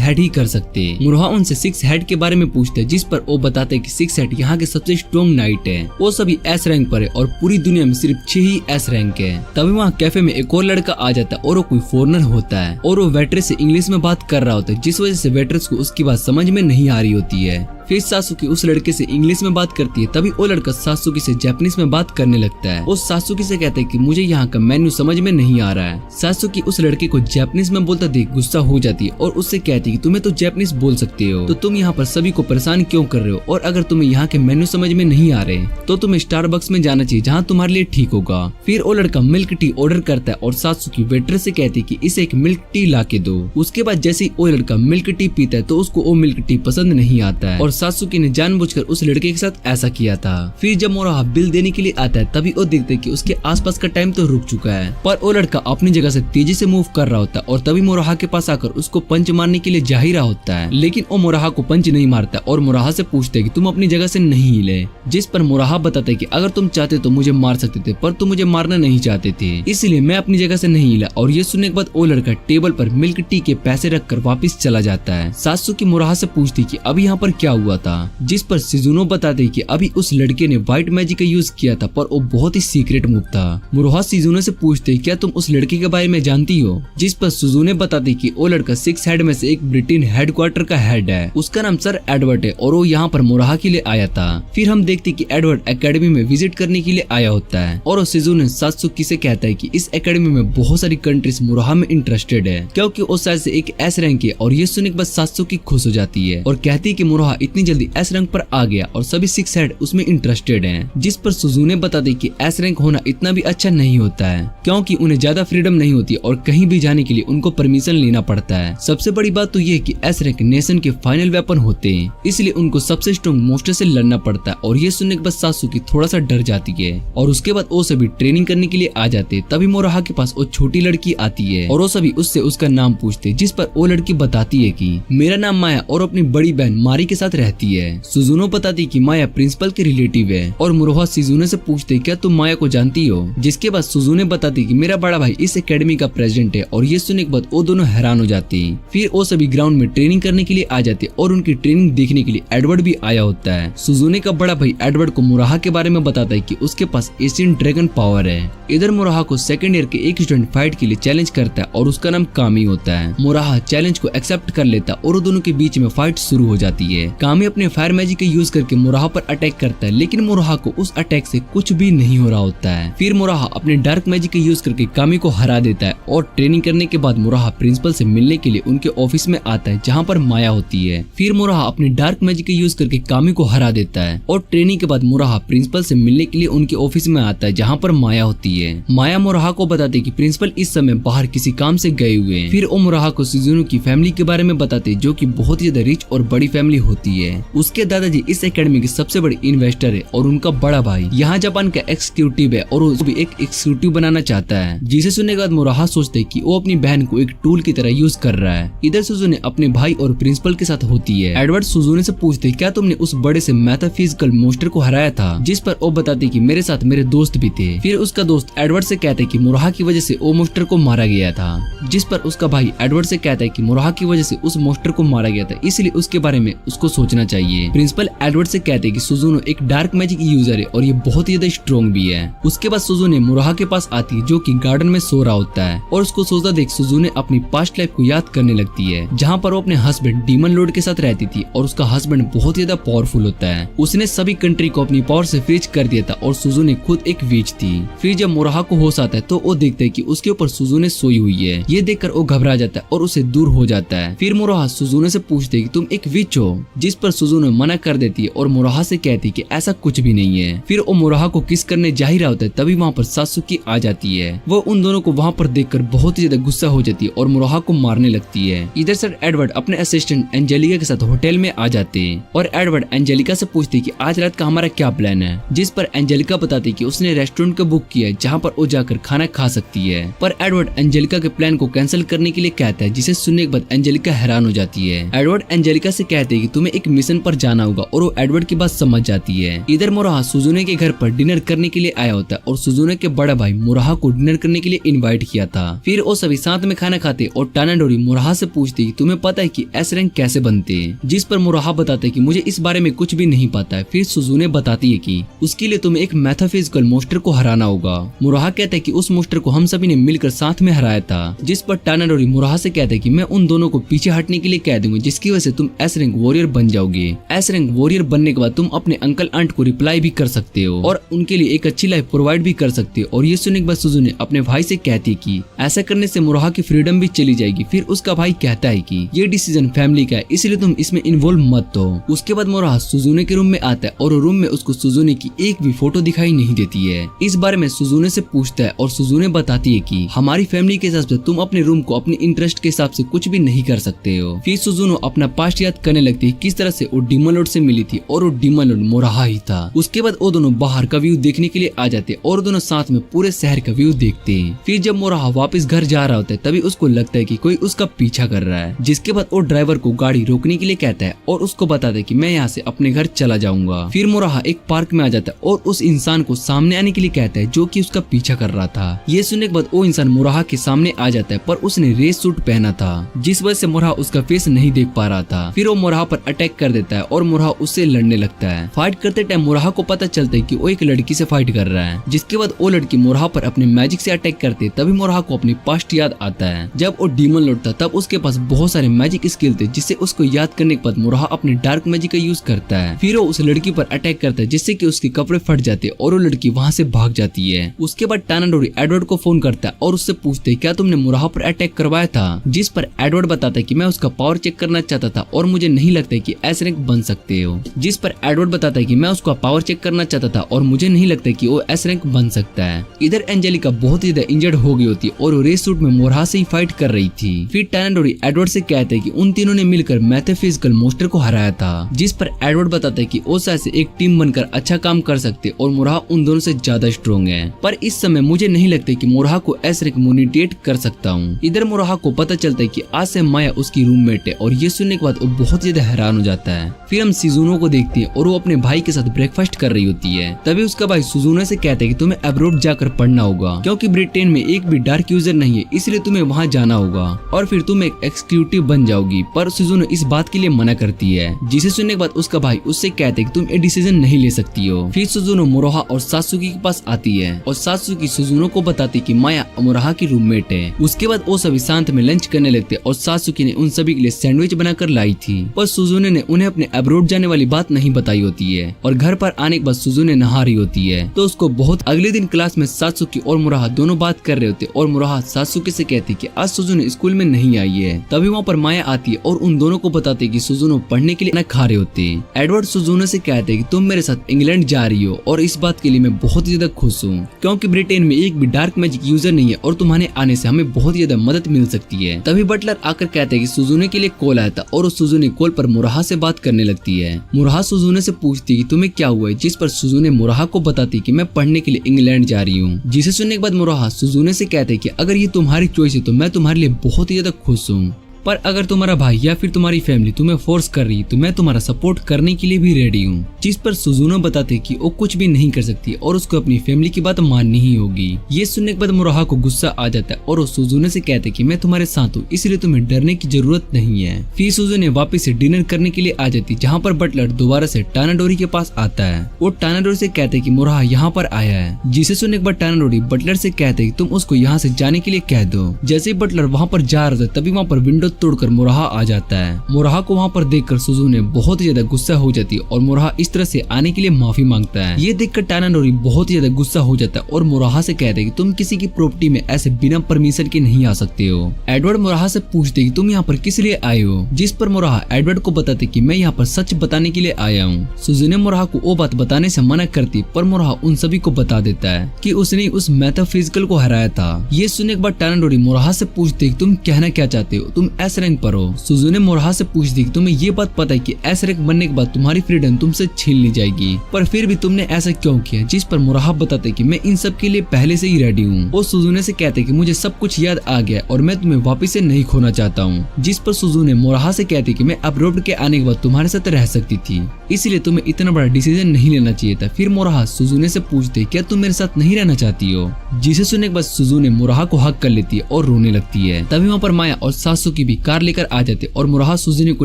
हेड ही कर सकते हैं। मुरोहा उनसे 6 हेड के बारे में पूछते हैं, जिस पर वो बताते हैं कि 6 हेड यहाँ के सबसे स्ट्रॉन्ग नाइट है, वो सभी एस रैंक पर है और पूरी दुनिया में सिर्फ 6 ही एस रैंक है। तभी वहाँ कैफे में एक और लड़का आ जाता है और वो कोई फॉरेनर होता है और वो वेट्रेस से इंग्लिश में बात कर रहा होता है, जिस वजह से वेट्रेस को उसकी बात समझ में नहीं आ रही होती है। फिर सासुकी उस लड़के से इंग्लिश में बात करती है, तभी वो लड़का सासुकी से जापानीज में बात करने लगता है। वो सासुकी से कहता है कि मुझे यहाँ का मेन्यू समझ में नहीं आ रहा है। सासुकी उस लड़के को जापानीज में बोलता देख गुस्सा हो जाती है और उससे कहती है कि तुम्हें तो जापानीज बोल सकते हो, तो तुम यहाँ पर सभी को परेशान क्यों कर रहे हो, और अगर तुम्हें यहाँ के मेन्यू समझ में नहीं आ रहे तो तुम्हें स्टारबक्स में जाना चाहिए जहाँ तुम्हारे लिए ठीक होगा। फिर वो लड़का मिल्क टी ऑर्डर करता है और सासुकी वेटर से कहती है कि इसे एक मिल्क टी ला के दो। उसके बाद जैसे ही वो लड़का मिल्क टी पीता है तो उसको वो मिल्क टी पसंद नहीं आता है और सात्सुकी ने जानबूझकर उस लड़के के साथ ऐसा किया था। फिर जब मोरोहा बिल देने के लिए आता है तभी वो देखते कि उसके आसपास का टाइम तो रुक चुका है, पर वो लड़का अपनी जगह से तेजी से मूव कर रहा होता है और तभी मोरोहा के पास आकर उसको पंच मारने के लिए जा ही रहा होता है, लेकिन वो मोरोहा को पंच नहीं मारता और मोरोहा से पूछते है कि तुम अपनी जगह से नहीं हिले, जिस पर मोरोहा बताता है कि अगर तुम चाहते तो मुझे मार सकते थे, पर तुम मुझे मारना नहीं चाहते थे, इसलिए मैं अपनी जगह से नहीं हिला। और ये सुनने के बाद वो लड़का टेबल पर मिल्क टी के पैसे रखकर वापस चला जाता है। सात्सुकी मोरोहा से पूछती कि अभी यहाँ पर क्या हुआ था, जिस पर शिजुनो बताते कि अभी उस लड़के ने व्हाइट मैजिक का यूज किया था, पर वो बहुत ही सीक्रेट मूव था। मोरोहा शिजुनो से पूछते क्या तुम उस लड़के के बारे में जानती हो, जिस पर शिजुनो बताती कि वो लड़का 6 हेड में से एक ब्रिटेन हेडक्वार्टर का हेड है, उसका नाम सर एडवर्ड है और वो यहाँ पर मोरोहा के लिए आया था। फिर हम देखते कि एडवर्ड एकेडमी में विजिट करने के लिए आया होता है और शिजुनो सात्सुकी से कहता है कि इस एकेडमी में बहुत सारी कंट्रीज मोरोहा में इंटरेस्टेड है, क्योंकि वो शायद से एक एस रैंक है। और ये सुनने के बाद सात्सुकी खुश हो जाती है और कहती है कि मोरोहा इतनी जल्दी एस रैंक पर आ गया और सभी 6 हेड उसमें इंटरेस्टेड हैं, जिस पर सुजुने बताती कि एस रैंक होना इतना भी अच्छा नहीं होता है, क्योंकि उन्हें ज्यादा फ्रीडम नहीं होती और कहीं भी जाने के लिए उनको परमिशन लेना पड़ता है। सबसे बड़ी बात तो ये कि एस रैंक नेशन के फाइनल वेपन होते हैं, इसलिए उनको सबसे स्ट्रॉन्ग मोस्टर से लड़ना पड़ता है। और ये सुनने के बाद सात्सुकी थोड़ा सा डर जाती है और उसके बाद वो सभी ट्रेनिंग करने के लिए आ जाते। तभी मोरोहा के पास वो छोटी लड़की आती है और वो सभी उससे उसका नाम पूछते, जिस पर वो लड़की बताती है कि मेरा नाम माया और अपनी बड़ी बहन मारी के साथ रहती है। सुजुनो बताती कि माया प्रिंसिपल के रिलेटिव है और मोरोहा शिजुने से पूछते क्या तुम माया को जानती हो, जिसके बाद सुजुने बताती कि मेरा बड़ा भाई इस एकेडमी का प्रेसिडेंट है। और ये सुनने के बाद वो दोनों हैरान हो जाते हैं। फिर वो सभी ग्राउंड में ट्रेनिंग करने के लिए आ जाते और उनकी ट्रेनिंग देखने के लिए एडवर्ड भी आया होता है। सुजुने का बड़ा भाई एडवर्ड को मोरोहा के बारे में बताता है कि उसके पास एशियन ड्रैगन पावर है। इधर मोरोहा को सेकंड ईयर के एक स्टूडेंट फाइट के लिए चैलेंज करता है और उसका नाम कामी होता है। मोरोहा चैलेंज को एक्सेप्ट कर लेता और दोनों के बीच में फाइट शुरू हो जाती है। कामी अपने फायर मैजिक का यूज करके मोरोहा पर अटैक करता है, लेकिन मोरोहा को उस अटैक से कुछ भी नहीं हो रहा होता है। फिर मोरोहा अपने डार्क मैजिक का यूज करके कामी को हरा देता है और ट्रेनिंग करने के बाद मोरोहा प्रिंसिपल से मिलने के लिए उनके ऑफिस में आता है, जहाँ पर माया होती है। फिर मोरोहा अपने डार्क मैजिक का यूज करके कामी को हरा देता है और ट्रेनिंग के बाद मोरोहा प्रिंसिपल से मिलने के लिए उनके ऑफिस में आता है, जहाँ पर माया होती है। माया मोरोहा को बताते कि प्रिंसिपल इस समय बाहर किसी काम से गए हुए हैं। फिर वो मोरोहा को शिजुनो की फैमिली के बारे में बताते, जो कि बहुत ही ज्यादा रिच और बड़ी फैमिली होती है। उसके दादाजी इस एकेडमी के सबसे बड़े इन्वेस्टर है और उनका बड़ा भाई यहाँ जापान का एक्सिक्यूटिव है और वो भी एक एक्सिक्यूटिव बनाना चाहता है। जिसे सुनने के बाद मोरोहा सोचते कि वो अपनी बहन को एक टूल की तरह यूज कर रहा है। इधर सुजुने अपने भाई और प्रिंसिपल के साथ होती है। एडवर्ड सुजुने से पूछते क्या तुमने उस बड़े से मेटाफिजिकल मोस्टर को हराया था, जिस पर वो बताते कि मेरे साथ मेरे दोस्त भी थे। फिर उसका दोस्त एडवर्ड से कहते कि मोरोहा की वजह से वो मोस्टर को मारा गया था, जिस पर उसका भाई एडवर्ड से कहता है कि मोरोहा की वजह से उस मोस्टर को मारा गया था, इसलिए उसके बारे में उसको सोचना चाहिए। प्रिंसिपल एडवर्ड से कहते हैं कि सुजुनो एक डार्क मैजिक यूजर है और ये बहुत ही ज्यादा स्ट्रॉन्ग भी है। उसके बाद सुजुने मोरोहा के पास आती है, जो कि गार्डन में सो रहा होता है और उसको सोता देख सुजुने अपनी पास्ट लाइफ को याद करने लगती है, जहाँ पर वो अपने हस्बैंड डीमन लॉर्ड के साथ रहती थी और उसका हस्बैंड बहुत ज्यादा पावरफुल होता है। उसने सभी कंट्री को अपनी पावर से फ्रीज कर दिया था और सुजुने खुद एक विच थी। फिर जब मोरोहा को होश आता है तो वो देखता है कि उसके ऊपर सुजुने सोई हुई है। ये देखकर वो घबरा जाता है और उसे दूर हो जाता है। फिर मोरोहा सुजुने से पूछते कि तुम एक विच हो, जिस पर सुजुने मना कर देती है और मोरोहा से कहती कि ऐसा कुछ भी नहीं है। फिर वो मोरोहा को किस करने जा ही रहा होता है, तभी वहाँ पर सात्सुकी आ जाती है। वो उन दोनों को वहाँ पर देखकर बहुत ही ज्यादा गुस्सा हो जाती है और मोरोहा को मारने लगती है। इधर सर एडवर्ड अपने असिस्टेंट एंजेलिका के साथ होटल में आ जाते हैं और एडवर्ड एंजेलिका से पूछते कि आज रात का हमारा क्या प्लान है, जिस पर एंजेलिका बताती कि उसने रेस्टोरेंट का बुक किया है, जहाँ पर वो जाकर खाना खा सकती है। पर एडवर्ड एंजेलिका के प्लान को कैंसिल करने के लिए कहता है, जिसे सुनने के बाद एंजेलिका हैरान हो जाती है। एडवर्ड एंजेलिका से कहते हैं कि तुम्हें एक मिशन पर जाना होगा और वो एडवर्ड की बात समझ जाती है। इधर मोरोहा सुजुने के घर पर डिनर करने के लिए आया होता है और सुजुने के बड़ा भाई मोरोहा को डिनर करने के लिए इनवाइट किया था। फिर वो सभी साथ में खाना खाते और टानाडोरी मोरोहा से पूछती कि तुम्हें पता है कि एस रैंक कैसे बनते हैं, जिस पर मोरोहा बताते कि मुझे इस बारे में कुछ भी नहीं पता है। फिर सुजुने बताती है कि उसके लिए तुम्हें एक मेटाफिजिकल मोस्टर को हराना होगा। मोरोहा कहता है कि उस मोस्टर को हम सभी ने मिलकर साथ में हराया था, जिस पर टानाडोरी मोरोहा से कहता है कि मैं उन दोनों को पीछे हटने के लिए कह दूंगा, जिसकी वजह से तुम एस रैंक वॉरियर बन जाओगे। एस रैंक वॉरियर बनने के बाद तुम अपने अंकल आंट को रिप्लाई भी कर सकते हो और उनके लिए एक अच्छी लाइफ प्रोवाइड भी कर सकते हो। और ये सुनने के बाद सुजुने अपने भाई से कहती है कि ऐसा करने से मोरोहा की फ्रीडम भी चली जाएगी। फिर उसका भाई कहता है कि ये डिसीजन फैमिली का है, इसलिए तुम इसमें इन्वॉल्व मत हो। उसके बाद मोरोहा सुजुने के रूम में आता है और रूम में उसको सुजुने की एक भी फोटो दिखाई नहीं देती है। इस बारे में सुजुने से पूछता है और सुजुने बताती है कि हमारी फैमिली के हिसाब से तुम अपने रूम को अपने इंटरेस्ट के हिसाब से कुछ भी नहीं कर सकते हो। फिर सुजुनो अपना पास्ट याद करने लगती है, किस तरह से वो डीमन लॉर्ड से मिली थी और वो डीमन लॉर्ड मोराहा ही था। उसके बाद वो दोनों बाहर का व्यू देखने के लिए आ जाते और दोनों साथ में पूरे शहर का व्यू देखते हैं। फिर जब मोराहा वापस घर जा रहा होता है तभी उसको लगता है कि कोई उसका पीछा कर रहा है, जिसके बाद वो ड्राइवर को गाड़ी रोकने के लिए कहता है और उसको बताता है कि मैं यहाँ से अपने घर चला जाऊंगा। फिर मोराहा एक पार्क में आ जाता है और उस इंसान को सामने आने के लिए कहता है जो कि उसका पीछा कर रहा था। ये सुनने के बाद वो इंसान मोराहा के सामने आ जाता है, पर उसने रेस सूट पहना था जिस वजह से मोराहा उसका फेस नहीं देख पा रहा था। फिर वो मोराहा पर अटैक कर देता है और मोराहा उससे लड़ने लगता है। फाइट करते टाइम मोराहा को पता चलता है कि वो एक लड़की से फाइट कर रहा है, जिसके बाद वो लड़की मोराहा पर अपने मैजिक से अटैक करते तभी मोराहा को अपनी पास्ट याद आता है। जब वो डीमन लॉर्ड था तब उसके पास बहुत सारे मैजिक स्किल थे, जिससे उसको याद करने के बाद मोराहा अपने डार्क मैजिक का यूज करता है। फिर वो उस लड़की पर अटैक करता है जिससे कि उसके कपड़े फट जाते और वो लड़की वहाँ से भाग जाती है। उसके बाद टानाडोरी एडवर्ड को फोन करता है और उससे पूछते है क्या तुमने मोराहा पर अटैक करवाया था, जिस पर एडवर्ड बताता है कि मैं उसका पावर चेक करना चाहता था और मुझे नहीं लगता कि एस रैंक बन सकते हो। जिस पर एडवर्ड बताता है कि मैं उसका पावर चेक करना चाहता था और मुझे नहीं लगता कि वो एस रैंक बन सकता है। इधर एंजेलिका बहुत ज्यादा इंजर्ड हो गई होती और रेस सूट में मोराहा से ही फाइट कर रही थी। फिर टानाडोरी एडवर्ड से कहते हैं कि उन तीनों ने मिलकर मैथोफिजिकल मॉन्स्टर को हराया था, जिस पर एडवर्ड बताता है कि वो शायद से एक टीम बनकर अच्छा काम कर सकते और मोराहा उन दोनों से ज्यादा स्ट्रॉन्ग है, पर इस समय मुझे नहीं लगता कि मोराहा को एस रैंक मोनिटेट कर सकता हूँ। इधर मोराहा को पता चलता है कि आज से माया उसकी रूममेट है और ये सुनने के बाद वो बहुत ज्यादा हैरान हो जाता है। फिर हम सुजुनो को देखते हैं और वो अपने भाई के साथ ब्रेकफास्ट कर रही होती है। तभी उसका भाई सुजुनो से कहता है कि तुम्हें अब्रॉड जाकर पढ़ना होगा क्योंकि ब्रिटेन में एक भी डार्क यूजर नहीं है, इसलिए तुम्हें वहाँ जाना होगा और फिर तुम एक एग्जीक्यूटिव बन जाओगी। पर सुजुनो इस बात के लिए मना करती है, जिसे सुनने के बाद उसका भाई उससे कहते है कि तुम ये डिसीजन नहीं ले सकती हो। फिर सुजुनो मोराहा और सात्सुकी के पास आती है और सात्सुकी सुजुनो को बताती कि माया मोराहा की रूममेट है। उसके बाद वो सभी शांत में लंच करने लगते और सात्सुकी ने उन सभी के लिए सैंडविच बनाकर लाई थी, पर सुजुने ने उन्हें अपने अब्रॉड जाने वाली बात नहीं बताई होती है और घर पर आने के बाद सुजुने नहा रही होती है तो उसको बहुत अगले दिन क्लास में सात्सुकी और मोराहा दोनों बात कर रहे होते और मोराहा सात्सुकी से कहती कि आज सुजुने स्कूल में नहीं आई है। तभी वहाँ पर माया आती है और उन दोनों को बताती कि सुजुनो पढ़ने के लिए न खा रहे होते। एडवर्ड सुजुनो से कहते कि तुम मेरे साथ इंग्लैंड जा रही हो और इस बात के लिए मैं बहुत ज्यादा खुश हूँ क्योंकि ब्रिटेन में एक भी डार्क मैजिक यूजर नहीं है और तुम्हारे आने से हमें बहुत ज्यादा मदद मिल सकती है। तभी बटलर आकर कहते हैं कि सुजुने के लिए कॉल आया था और सुजुने कॉल पर मोराहा से बात करने लगती है। मोराहा सुजुने से पूछती कि तुम्हें क्या हुआ है, जिस पर सुजुने मोराहा को बताती कि मैं पढ़ने के लिए इंग्लैंड जा रही हूँ। जिसे सुनने के बाद मोराहा सुजुने से कहते कि अगर ये तुम्हारी चॉइस है तो मैं तुम्हारे लिए बहुत ही ज्यादा खुश हूँ, पर अगर तुम्हारा भाई या फिर तुम्हारी फैमिली तुम्हें फोर्स कर रही तो मैं तुम्हारा सपोर्ट करने के लिए भी रेडी हूँ। जिस पर सुजुनो बताते कि वो कुछ भी नहीं कर सकती और उसको अपनी फैमिली की बात माननी ही होगी। ये सुनने के बाद मोराहा को गुस्सा आ जाता है और वो सुजुने से कहते कि मैं तुम्हारे साथ हूँ, इसलिए तुम्हें डरने की जरूरत नहीं है। फिर सुजुने वापस से डिनर करने के लिए आ जाती, जहाँ पर बटलर दोबारा से टानाडोरी के पास आता है। वो टानाडोरी से कहते कि मोराहा यहाँ पर आया है, जिसे सुनने के बाद टानाडोरी बटलर से कहते कि तुम उसको यहाँ से जाने के लिए कह दो। जैसे ही बटलर वहाँ पर जा रहा था तभी वहाँ पर विंडो तोड़कर मोराहा आ जाता है। मोराहा को वहाँ पर देखकर सुजुने बहुत ही ज्यादा गुस्सा हो जाती है और मोराहा इस तरह से आने के लिए माफी मांगता है। ये देखकर टानाडोरी बहुत ही ज्यादा गुस्सा हो जाता है और मोराहा से कहते हैं कि तुम किसी की प्रॉपर्टी में ऐसे बिना परमिशन के नहीं आ सकते हो। एडवर्ड मोराहा से पूछते कि तुम यहाँ पर किस लिए आए हो, जिस पर मोराहा एडवर्ड को बताते कि मैं यहाँ पर सच बताने के लिए आया हूँ। सुजुने मोराहा को वो बात बताने से मना करती, पर मोराहा उन सभी को बता देता है कि उसने उस मैथोफिजिकल को हराया था। ये सुनने के बाद टानाडोरी मोराहा से पूछते कि तुम कहना क्या चाहते हो, तुम एस रैंक पर हो। सुजुने मोराहा से पूछती कि तुम्हें ये बात पता है कि एस रैंक बनने के बाद तुम्हारी फ्रीडम तुमसे छीन ली जाएगी, पर फिर भी तुमने ऐसा क्यों किया। जिस पर मोराहा बताते कि मैं इन सब के लिए पहले से ही रेडी हूँ। वो सुजुने से कहते कि मुझे सब कुछ याद आ गया और मैं तुम्हें वापस से नहीं खोना चाहता हूँ। जिस पर सुजुने मोराहा से कहती कि मैं अब्रॉड के आने के बाद तुम्हारे साथ रह सकती थी, इसलिए तुम्हें इतना बड़ा डिसीजन नहीं लेना चाहिए था। फिर मोराहा सुजुने से पूछते क्या तुम मेरे साथ नहीं रहना चाहती हो। जिसे सुनने के बाद सुजुने मोराहा को हक कर लेती है और रोने लगती है। तभी वहाँ पर माया और सात्सुकी भी कार लेकर आ जाते और मोराहा सुजुने को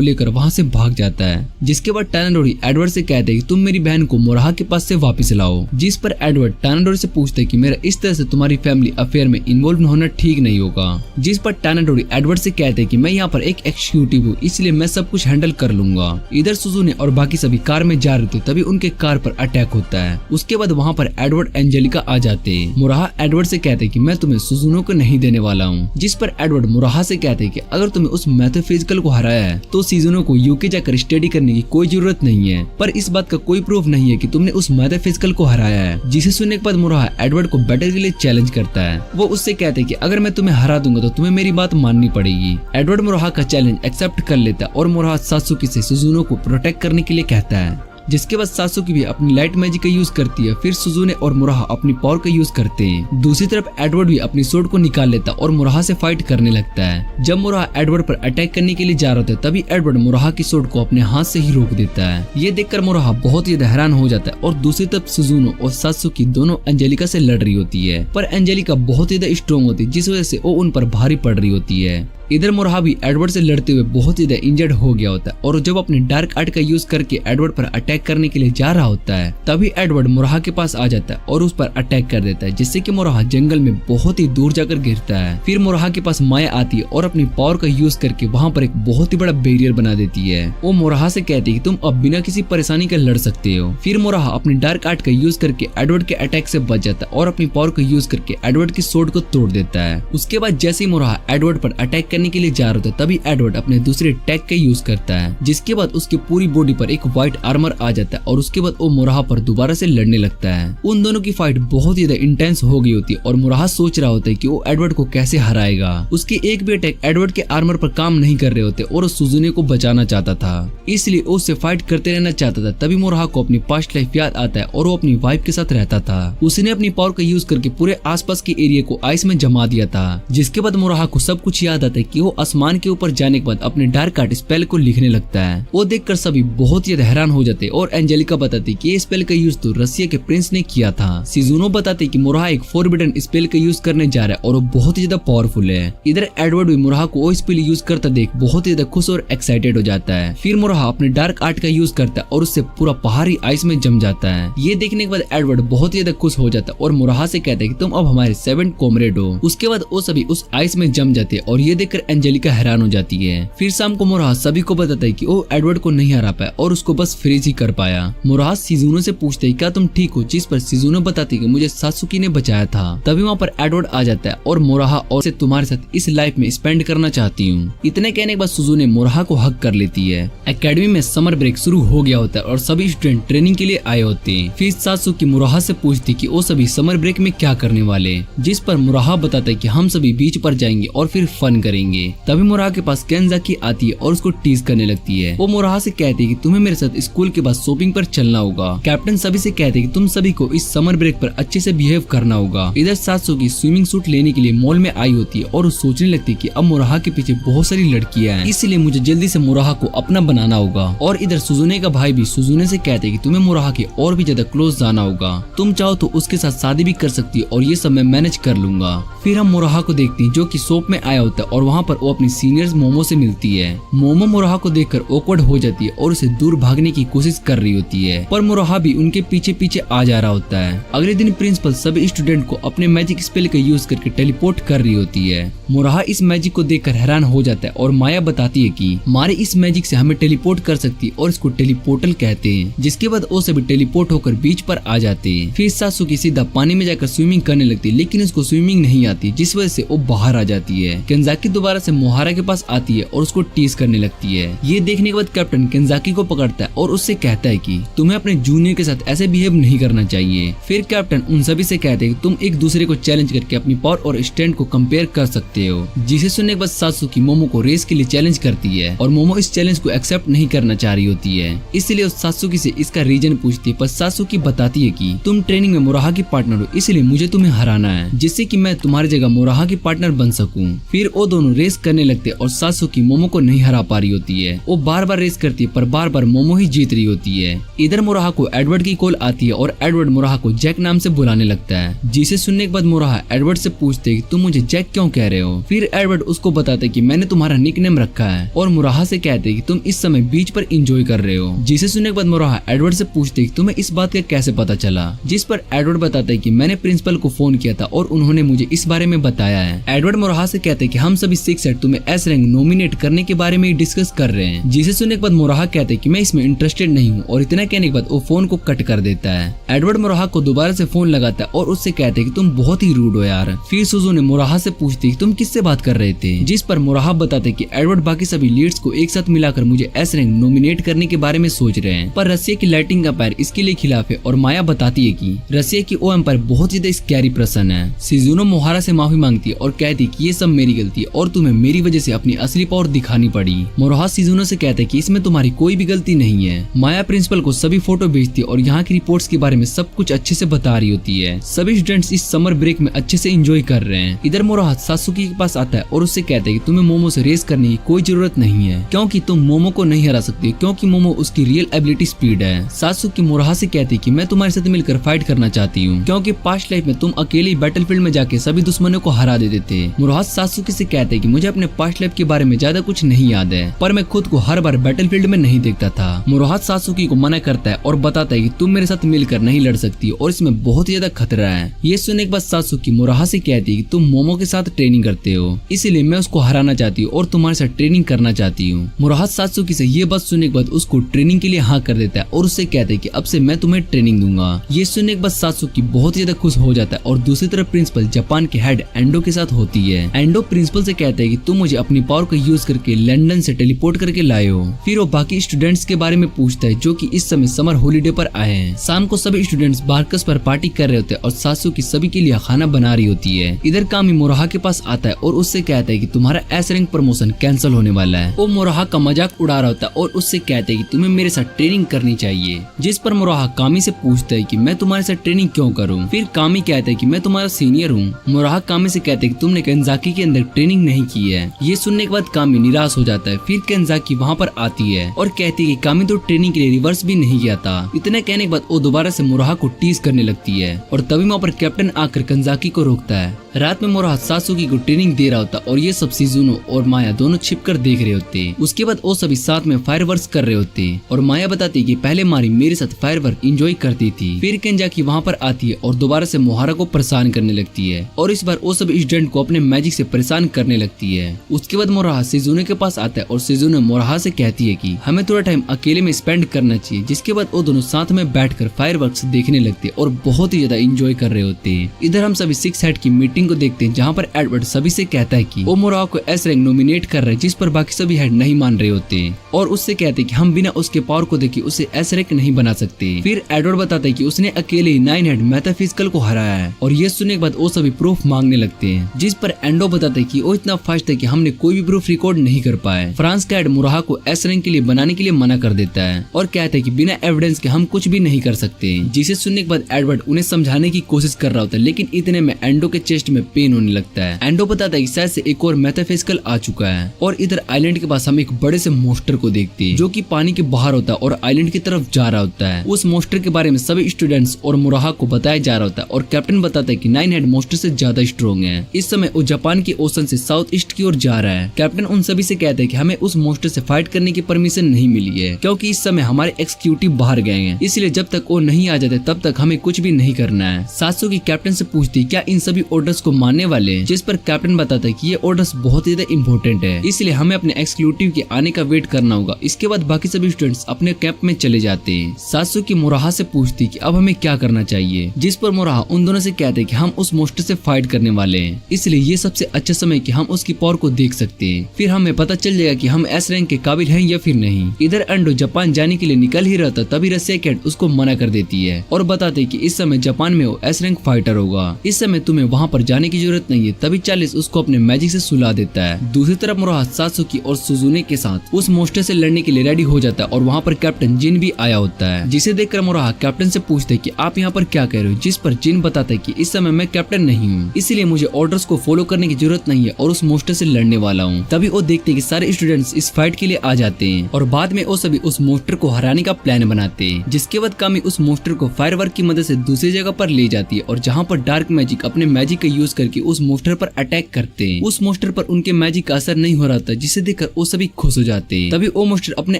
लेकर वहाँ से भाग जाता है। जिसके बाद टानाडोरी एडवर्ड से कहते कि तुम मेरी बहन को मोराहा के पास से वापस लाओ। जिस पर एडवर्ड टानाडोरी से पूछते कि मेरा इस तरह से तुम्हारी फैमिली अफेयर में इन्वॉल्व होना ठीक नहीं होगा। जिस पर टानाडोरी एडवर्ड से कहते कि मैं यहाँ पर एक एग्जीक्यूटिव हूँ, इसलिए मैं सब कुछ हैंडल कर लूंगा। इधर सुजुने और बाकी सभी कार में जा रहे थे, तभी उनके कार पर अटैक होता है। उसके बाद वहाँ पर एडवर्ड एंजेलिका आ जाते। मोराहा एडवर्ड से कहते कि मैं तुम्हें सुजुनो को नहीं देने वाला हूँ। जिस पर एडवर्ड मोराहा से कहते कि अगर तुम्हें उस मैथोफिजिकल को हराया है तो सीजनों को यूके जाकर स्टडी करने की कोई जरूरत नहीं है, पर इस बात का कोई प्रूफ नहीं है कि तुमने उस मैथोफिजिकल को हराया है। जिसे सुनने के बाद मुरोहा एडवर्ड को बैटल के लिए चैलेंज करता है। वो उससे कहते हैं कि अगर मैं तुम्हें हरा दूंगा तो तुम्हें मेरी बात माननी पड़ेगी। एडवर्ड मुरोहा का चैलेंज एक्सेप्ट कर लेता है और मुरोहा सात्सुकी से सुजुनो को प्रोटेक्ट करने के लिए कहता है। जिसके बाद सात्सुकी भी अपनी लाइट मैजिक का यूज करती है। फिर सुजुने और मुरोहा अपनी पावर का यूज करते हैं। दूसरी तरफ एडवर्ड भी अपनी सोर्ड को निकाल लेता और मुरोहा से फाइट करने लगता है। जब मुरोहा एडवर्ड पर अटैक करने के लिए जा रहा था तभी एडवर्ड मुरोहा की सोर्ड को अपने हाथ से ही रोक देता है। ये देखकर मुरोहा बहुत ही हैरान हो जाता है और दूसरी तरफ सुजुनो और सात्सुकी दोनों एंजेलिका से लड़ रही होती है, पर एंजेलिका बहुत ही स्ट्रॉन्ग होती है जिस वजह से वो उन पर भारी पड़ रही होती है। इधर मुरोहा भी एडवर्ड से लड़ते हुए बहुत ही ज्यादा इंजर्ड हो गया होता है और जब अपने डार्क आर्ट का यूज करके एडवर्ड पर अटैक करने के लिए जा रहा होता है तभी एडवर्ड मुरोहा के पास आ जाता है और उस पर अटैक कर देता है, जिससे कि मुरोहा जंगल में बहुत ही दूर जाकर गिरता है। फिर मुरोहा के पास माया आती है और अपनी पावर का यूज करके वहाँ पर एक बहुत ही बड़ा बैरियर बना देती है। वो मुरोहा से कहती है कि तुम अब बिना किसी परेशानी के लड़ सकते हो। फिर मुरोहा अपनी डार्क आर्ट का यूज करके एडवर्ड के अटैक से बच जाता है और अपनी पावर का यूज करके एडवर्ड की सोर्ड को तोड़ देता है। उसके बाद जैसे ही मुरोहा एडवर्ड पर अटैक करने के लिए जा रहा था तभी एडवर्ड अपने दूसरे टैग का यूज करता है, जिसके बाद उसकी पूरी बॉडी पर एक व्हाइट आर्मर आ जाता है और उसके बाद वो मुरोहा पर दोबारा से लड़ने लगता है। उन दोनों की फाइट बहुत ही ज्यादा इंटेंस हो गई होती है और मुरोहा सोच रहा होता है कि वो एडवर्ड को कैसे हराएगा। उसके एक भी अटैक एडवर्ड के आर्मर पर काम नहीं कर रहे होते और वो सुजुने को बचाना चाहता था, इसलिए वो उससे फाइट करते रहना चाहता था। तभी मुरोहा को अपनी पास्ट लाइफ याद आता है और वो अपनी वाइफ के साथ रहता था। उसने अपनी पावर का यूज करके पूरे आसपास के एरिया को आइस में जमा दिया था, जिसके बाद मुरोहा को सब कुछ याद आता है कि वो आसमान के ऊपर जाने के बाद अपने डार्क आर्ट स्पेल को लिखने लगता है। वो देखकर सभी बहुत ही हैरान हो जाते और एंजेलिका बताती कि ये स्पेल का यूज तो रसिया के प्रिंस ने किया था। सिजुनो बताते कि मुरोहा एक फोरबिडन स्पेल का यूज करने जा रहा है और वो बहुत ही ज्यादा पावरफुल है। इधर एडवर्ड भी मुरोहा को वो स्पेल यूज करता देख बहुत ही ज्यादा खुश और एक्साइटेड हो जाता है। फिर मुरोहा अपने डार्क आर्ट का यूज करता है और उससे पूरा पहाड़ी आइस में जम जाता है। ये देखने के बाद एडवर्ड बहुत ही ज्यादा खुश हो जाता है और मुरोहा से कहता है कि तुम अब हमारे 7 कॉमरेड हो। उसके बाद वो सभी उस आइस में जम जाते हैं और ये देखकर एंजेलिका हैरान हो जाती है। फिर शाम को मुरोहा सभी को बताता है कि वो एडवर्ड को नहीं हरा पाया और उसको बस फ्रीज ही कर पाया। मुरोहा सिजुनो से पूछते है क्या तुम ठीक हो, जिस पर सिजुनो बताती है कि मुझे सात्सुकी ने बचाया था। तभी वहाँ पर एडवर्ड आ जाता है और मुरोहा और से तुम्हारे साथ इस लाइफ में स्पेंड करना चाहती हूँ। इतने कहने के बाद सुजुने मुरोहा को हक कर लेती है। एकेडमी में समर ब्रेक शुरू हो गया होता है और सभी स्टूडेंट ट्रेनिंग के लिए आए होते हैं। फिर सात्सुकी मुरोहा से पूछती कि वो सभी समर ब्रेक में क्या करने वाले, जिस पर मुरोहा बताता है कि हम सभी बीच पर जाएंगे और फिर फन करेंगे। तभी मुरोहा के पास केंजाकी आती है और उसको टीज करने लगती है। वो मुरोहा से कहती है कि तुम्हें मेरे साथ स्कूल के बाद शॉपिंग पर चलना होगा। कैप्टन सभी से कहते हैं कि तुम सभी को इस समर ब्रेक पर अच्छे से बिहेव करना होगा। इधर सात्सुकी स्विमिंग सूट लेने के लिए मॉल में आई होती है और वो सोचने लगती है कि अब मुरोहा के पीछे बहुत सारी लड़कियां हैं, इसलिए मुझे जल्दी से मुरोहा को अपना बनाना होगा। और इधर सुजुने का भाई भी सुजुने से कहते हैं कि तुम्हें मुरोहा के और भी ज्यादा क्लोज जाना होगा, तुम चाहो तो उसके साथ शादी भी कर सकती है और ये सब मैं मैनेज कर लूंगा। फिर हम मुरोहा को देखते हैं जो कि शॉप में आया होता है और वहाँ पर वो अपनी सीनियर्स मोमो से मिलती है। मोमो मुरोहा को देखकर ऑकवर्ड हो जाती है और उसे दूर भागने की कोशिश कर रही होती है, पर मुरोहा भी उनके पीछे पीछे आ जा रहा होता है। अगले दिन प्रिंसिपल सभी स्टूडेंट को अपने मैजिक स्पेल का यूज करके टेलीपोर्ट कर रही होती है। मुरोहा इस मैजिक को देखकर हैरान हो जाता है और माया बताती है कि हमारे इस मैजिक से हमें टेलीपोर्ट कर सकती है और इसको टेलीपोर्टल कहते हैं। जिसके बाद वो सभी टेलीपोर्ट होकर बीच पर आ जाते हैं। फिर सात्सुकी सीधा पानी में जाकर स्विमिंग करने लगती है, लेकिन उसको स्विमिंग नहीं आती, जिस वजह से वो बाहर आ जाती है। केंजाकी दोबारा से मोहारा के पास आती है और उसको टीज करने लगती है। ये देखने के बाद कैप्टन केंजाकी को पकड़ता है और उससे कहता है कि तुम्हें अपने जूनियर के साथ ऐसे बिहेव नहीं करना चाहिए। फिर कैप्टन उन सभी से कहते हैं कि तुम एक दूसरे को चैलेंज करके अपनी पावर और स्ट्रेंथ को कंपेयर कर सकते हो। जिसे सुनने के बाद सात्सुकी मोमो को रेस के लिए चैलेंज करती है और मोमो इस चैलेंज को एक्सेप्ट नहीं करना चाह रही होती है, इसलिए उस सात्सुकी से इसका रीजन पूछती है। पर सात्सुकी बताती है कि तुम ट्रेनिंग में मुरोहा की पार्टनर हो, इसलिए मुझे तुम्हें हराना है, जिससे कि मैं तुम्हारी जगह मुरोहा की पार्टनर बन सकूं। फिर वो दोनों रेस करने लगते और सात्सुकी मोमो को नहीं हरा पा रही होती है। वो बार बार रेस करती है पर बार बार मोमो ही जीत रही होती है। इधर मुरोहा को एडवर्ड की कॉल आती है और एडवर्ड मुरोहा को जैक नाम से बुलाने लगता है, जिसे सुनने के बाद मुरोहा एडवर्ड से पूछते है कि तुम मुझे जैक क्यों कह रहे हो। फिर एडवर्ड उसको बताते है कि मैंने तुम्हारा निकनेम रखा है और मुरोहा से कहते हैं कि तुम इस समय बीच पर एंजॉय कर रहे हो। जिसे सुनने के बाद मुरोहा एडवर्ड से पूछते है कि तुम्हें इस बात का कैसे पता चला, जिस पर एडवर्ड बताता है कि मैंने प्रिंसिपल को फोन किया था और उन्होंने मुझे इस बारे में बताया है। एडवर्ड मुरोहा से कहते हैं कि हम सभी सिक्स हेड तुम्हें एस रैंक नॉमिनेट करने के बारे में डिस्कस कर रहे हैं। जिसे सुनने के बाद मोराहा कहते हैं कि मैं इसमें इंटरेस्टेड नहीं हूँ और इतना कहने के बाद वो फोन को कट कर देता है। एडवर्ड मोराहा को दोबारा से फोन लगाता है और उससे कहते हैं कि तुम बहुत ही रूड हो यार। फिर सुजुने मोराहा से पूछती है कि तुम किससे बात कर रहे थे, जिस पर मोराहा बताते कि एडवर्ड बाकी सभी लीड्स को एक साथ मिलाकर मुझे एस रैंक नॉमिनेट करने के बारे में सोच रहे हैं, पर रसिया की लाइटिंग एम्पायर इसके लिए खिलाफ है। और माया बताती है कि रसिया की वो एम्पायर बहुत ज्यादा स्कैरी पर्सन है। शिजुनो मोहारा से माफी मांगती है और कहती है कि ये सब मेरी गलती है और तुम्हें मेरी वजह से अपनी असली पावर दिखानी पड़ी। मोराहा शिजुनो से कहता है कि इसमें तुम्हारी कोई भी गलती नहीं है। माया प्रिंसिपल को सभी फोटो भेजती है और यहाँ की रिपोर्ट्स के बारे में सब कुछ अच्छे से बता रही होती है। सभी स्टूडेंट्स इस समर ब्रेक में अच्छे से एंजॉय कर रहे हैं। इधर मोराहा सासुकी के पास आता है और उससे कहता है कि तुम्हें मोमो से रेस करने की कोई जरूरत नहीं है, क्योंकि तुम मोमो को नहीं हरा सकती, क्योंकि मोमो उसकी रियल एबिलिटी स्पीड है। सासुकी मोराहा से कहती है कि मैं तुम्हारे साथ मिलकर फाइट करना चाहती हूँ, क्योंकि पास्ट लाइफ में तुम अकेले बैटलफील्ड में जाके सभी दुश्मनों को हरा देते थे। मोराहा सासुकी से कहते हैं कि मुझे अपने पास्ट लाइफ के बारे में ज्यादा कुछ नहीं याद है, पर मैं खुद को हर बार बैटलफील्ड में नहीं देखता था। मोराहा सासुकी को मना करता है और बताता है कि तुम मेरे साथ मिलकर नहीं लड़ सकती और इसमें बहुत ही ज्यादा खतरा है। ये सुनने के बाद सासुकी मोराहा से कहती है कि तुम मोमो के साथ ट्रेनिंग करते हो, इसीलिए मैं उसको हराना चाहती हूँ और तुम्हारे साथ ट्रेनिंग करना चाहती हूँ। मोराहा सासुकी से ये बात सुनने के बाद उसको ट्रेनिंग के लिए हाँ कर देता है और उससे कहता है कि अब से मैं तुम्हें ट्रेनिंग दूंगा। ये सुनने के बाद सासुकी बहुत ही ज्यादा खुश हो जाता है और दूसरी तरफ प्रिंसिपल जापान के हेड एंडो के साथ होती है। एंडो प्रिंसिपल से कहता है कि तुम मुझे अपनी पावर का यूज करके लंदन से टेलीपोर्ट करके लाए हो। फिर वो बाकी स्टूडेंट्स के बारे में पूछता है जो कि इस समय समर हॉलीडे पर आए हैं। शाम को सभी स्टूडेंट्स बारकस पर पार्टी कर रहे होते हैं और सासुकी सभी के लिए खाना बना रही होती है। इधर कामी मोराहा के पास आता है और उससे कहता है कि तुम्हारा एस रैंक प्रमोशन कैंसिल होने वाला है। वो मोराहा का मजाक उड़ा रहा होता है और उससे कहते हैं कि तुम्हें मेरे साथ ट्रेनिंग करनी चाहिए, जिस पर मोराहा कामी से पूछता है कि मैं तुम्हारे साथ ट्रेनिंग क्यों करूं। फिर कामी कहता है कि मैं तुम्हारा सीनियर हूँ। मोराहा कामी से कहते हैं कि तुमने केंजाकी के अंदर ट्रेनिंग नहीं की है। ये सुनने के बाद कामी निराश हो जाता है। फिर केंजाकी वहाँ पर आती है और कहती है कि कामी तो ट्रेनिंग के लिए रिवर्स भी नहीं किया था। इतने कहने के बाद वो दोबारा से मोराहा को टीज करने लगती है और तभी वहाँ पर कैप्टन आकर केंजाकी को रोकता है। रात में मोराहा सासुकी को ट्रेनिंग दे रहा होता और ये सब शिजुनो और माया दोनों छिपकर देख रहे होते। उसके बाद वो सभी साथ में फायरवर्क्स कर रहे होते और माया बताती कि पहले मारी मेरे साथ फायरवर्क एंजॉय करती थी। फिर केंजाकी वहाँ पर आती है और दोबारा से मोहारा को परेशान करने लगती है और इस बार वो सब स्टूडेंट को अपने मैजिक से परेशान करने लगती है। उसके बाद मोराहा शिजुनो के पास आता है और शिजुनो मोराहा से कहती है कि हमें थोड़ा टाइम अकेले में स्पेंड करना चाहिए, जिसके बाद वो दोनों साथ में बैठकर फायरवर्क्स देखने लगते और बहुत ही ज्यादा एंजॉय कर रहे होते। इधर हम सभी सिक्स हेड की मीटिंग को देखते हैं, जहाँ पर एडवर्ड सभी से कहता है कि वो मोराहा को एस रैंक नॉमिनेट कर रहा है, जिस पर बाकी सभी हेड नहीं मान रहे होते और उससे कहते हैं कि हम बिना उसके पावर को देखे उसे एस रैंक नहीं बना सकते। फिर एडवर्ड बताता है कि उसने अकेले ही 9 हेड मेटाफिजिकल को हराया है और ये सुनने के बाद वो सभी प्रूफ मांगने लगते हैं, जिस पर एंडो बताता है कि वो इतना फास्ट है कि हमने कोई भी प्रूफ रिकॉर्ड नहीं कर पाए। फ्रांस का हेड मोराहा को एस रैंक के लिए बनाने के लिए मना कर देता है और कहता है कि बिना एविडेंस के हम कुछ भी नहीं कर सकते। जिसे सुनने के बाद एडवर्ड उन्हें समझाने की कोशिश कर रहा होता है, लेकिन इतने में एंडो के चेस्ट में पेन होने लगता है। एंडो बताता है कि शायद से एक और मेटाफिजिकल आ चुका है और इधर आइलैंड के पास हम एक बड़े से मोस्टर को देखते हैं जो कि पानी के बाहर होता है और आइलैंड की तरफ जा रहा होता है। उस मोस्टर के बारे में सभी स्टूडेंट्स और मोराहा को बताया जा रहा होता है और कैप्टन बताता है कि 9 हेड मोस्टर से ज्यादा स्ट्रॉन्ग है। इस समय वो जापान के ओशन से साउथ ईस्ट की ओर जा रहा है। कैप्टन उन सभी से कहता है कि हमें उस मोस्टर से फाइट करने की परमिशन नहीं मिली है, क्योंकि इस समय हमारे एग्जीक्यूटिव बाहर गए हैं, इसलिए जब तक वो नहीं आ जाते तब तक हमें कुछ भी नहीं करना है। सात्सुकी कैप्टन से पूछती क्या इन सभी ऑर्डर्स को मानने वाले हैं, जिस पर कैप्टन बताता है कि ये ऑर्डर्स बहुत ही ज्यादा इंपॉर्टेंट है, इसलिए हमें अपने एग्जीक्यूटिव के आने का वेट करना होगा। इसके बाद बाकी सभी स्टूडेंट्स अपने कैंप में चले जाते हैं। सात्सुकी मोराहा से पूछती कि अब हमें क्या करना चाहिए, जिस पर मोराहा उन दोनों से कहते कि हम उस मोस्टर से फाइट करने वाले हैं, इसलिए ये सबसे अच्छा समय कि हम उसकी पावर को देख सकते हैं, फिर हमें पता चल जाएगा कि हम एस रैंक के काबिल हैं या फिर नहीं। इधर एंडो जापान जाने के लिए निकल ही रहा था, तभी रसिया कैट उसको मना कर देती है और बताते कि इस समय जापान में वो एस रैंक फाइटर होगा, इस समय तुम्हें वहाँ पर जाने की जरूरत नहीं है। तभी चार्ल्स उसको अपने मैजिक से सुला देता है। दूसरी तरफ मोराहा सात्सुकी और सुजुने के साथ उस मोस्टर से लड़ने के लिए रेडी हो जाता है और वहाँ पर कैप्टन जिन भी आया होता है, जिसे देखकर मोराहा कैप्टन से पूछते कि आप यहाँ पर क्या कह रहे हो, जिस पर जिन बताता है कि इस समय मैं कैप्टन नहीं हूँ, इसलिए मुझे ऑर्डर्स को फॉलो करने की जरूरत नहीं है और उस मोस्टर से लड़ने वाला हूँ। तभी वो देखते कि सारे स्टूडेंट्स इस फाइट के लिए आ जाते हैं और बाद में वो सभी उस मोस्टर को हराने का प्लान बनाते हैं, जिसके बाद कामी उस मोस्टर को फायरवर्क की मदद से दूसरी जगह पर ले जाती है और जहाँ पर डार्क मैजिक अपने मैजिक का यूज करके उस मोस्टर पर अटैक करते हैं। उस मोस्टर पर उनके मैजिक का असर नहीं हो रहा था, जिसे देखकर वो सभी खुश हो जाते हैं। तभी वो मोस्टर अपने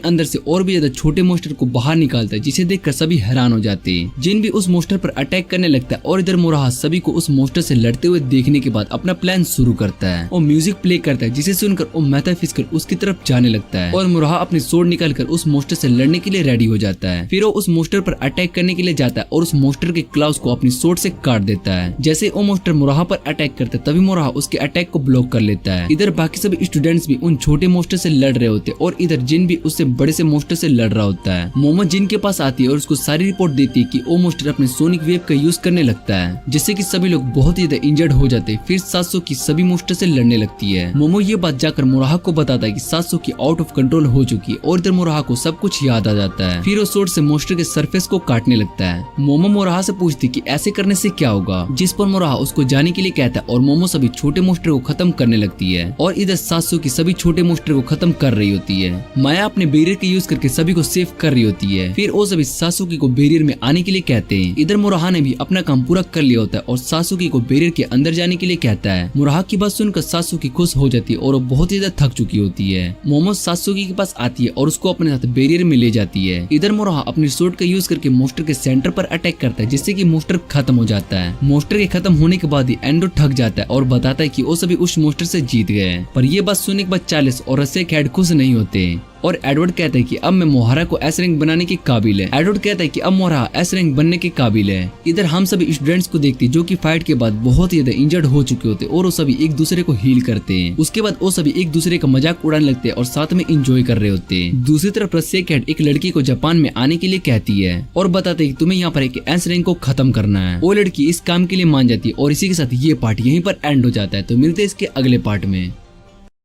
अंदर से और भी ज्यादा छोटे मोस्टर को बाहर निकालता है, जिसे देखकर सभी हैरान हो जाते हैं। जिन भी उस मोस्टर पर अटैक करने लगता है और इधर मोराहा सभी को उस मोस्टर से लड़ते हुए देखने के बाद अपना प्लान शुरू करता है। वो म्यूजिक प्ले करता है, जिसे सुनकर वो मेटाफिजिकल उसकी तरफ जाने लगता है और मोराहा अपनी सोर्ड निकालकर उस मोस्टर से लड़ने के लिए रेडी हो जाता है। फिर वो उस मोस्टर पर अटैक करने के लिए जाता है और उस मोस्टर के क्लाउज को अपनी सोर्ड से काट देता है। जैसे वो मोस्टर मोराहा पर अटैक करता है, तभी मोराहा उसके अटैक को ब्लॉक कर लेता है। इधर बाकी सभी स्टूडेंट्स भी उन छोटे मोस्टर से लड़ रहे होते और इधर जिन भी उससे बड़े से मोस्टर से लड़ रहा होता है। मोमो जिन के पास आती है और उसको सारी रिपोर्ट देती है कि वो मोस्टर अपने सोनिक वेव का यूज करने लगता है, जिससे कि सभी लोग बहुत ही ज्यादा इंजर्ड हो जाते हैं। फिर सात्सु की सभी मोस्टर से लड़ने लगती है। मोमो ये बात जाकर मोराहा को बताता है कि सात्सु की आउट ऑफ कंट्रोल हो चुकी है और इधर मोराहा को सब कुछ याद आ जाता है। फिर वो सोर्ड से मोस्टर के सरफेस को काटने लगता है। मोमो मोराहा से पूछती है कि ऐसे करने से क्या होगा, जिस पर मोराहा उसको जाने के लिए कहता है और मोमो सभी छोटे मोस्टर को खत्म करने लगती है और इधर सात्सु की सभी छोटे मोस्टर को खत्म कर रही होती है। माया अपने बैरियर का यूज करके सभी को सेव कर रही होती है। फिर वो सभी सात्सुकी को बैरियर में आने के लिए कहते हैं। इधर मोराहा ने भी अपना काम पूरा कर लिया होता है और सात्सुकी को बैरियर के अंदर जाने के लिए कहता है। मोराहा की बात सुनकर सात्सुकी खुश हो जाती है और वो बहुत ही ज्यादा थक चुकी होती है। मोमो सात्सुकी के पास आती है और उसको अपने साथ बैरियर में ले जाती है। इधर मोराहा अपनी सोर्ड का यूज करके मोस्टर के सेंटर पर अटैक करता है, जिससे कि मोस्टर खत्म हो जाता है। मोस्टर के खत्म होने के बाद ही एंडो थक जाता है और बताता है कि वो सभी उस मोस्टर से जीत गए। पर ये बात सुनने के बाद चार्ल्स और रस्से कैड खुश नहीं होते और एडवर्ड कहता है कि अब मैं मोहारा को एस रैंक बनाने के काबिल है। एडवर्ड कहता है कि अब मोहारा एस रैंक बनने के काबिल है। इधर हम सभी स्टूडेंट्स को देखते हैं जो कि फाइट के बाद बहुत ही ज्यादा इंजर्ड हो चुके होते और वो सभी एक दूसरे को हील करते हैं। उसके बाद वो सभी एक दूसरे का मजाक उड़ाने लगते हैं और साथ में इंजॉय कर रहे होते हैं। दूसरी तरफ रस्से कैट एक लड़की को जापान में आने के लिए कहती है और बताते है कि तुम्हें यहाँ पर एक एस रैंक को खत्म करना है। वो लड़की इस काम के लिए मान जाती है और इसी के साथ ये पार्ट यहीं पर एंड हो जाता है। तो मिलते हैं इसके अगले पार्ट में।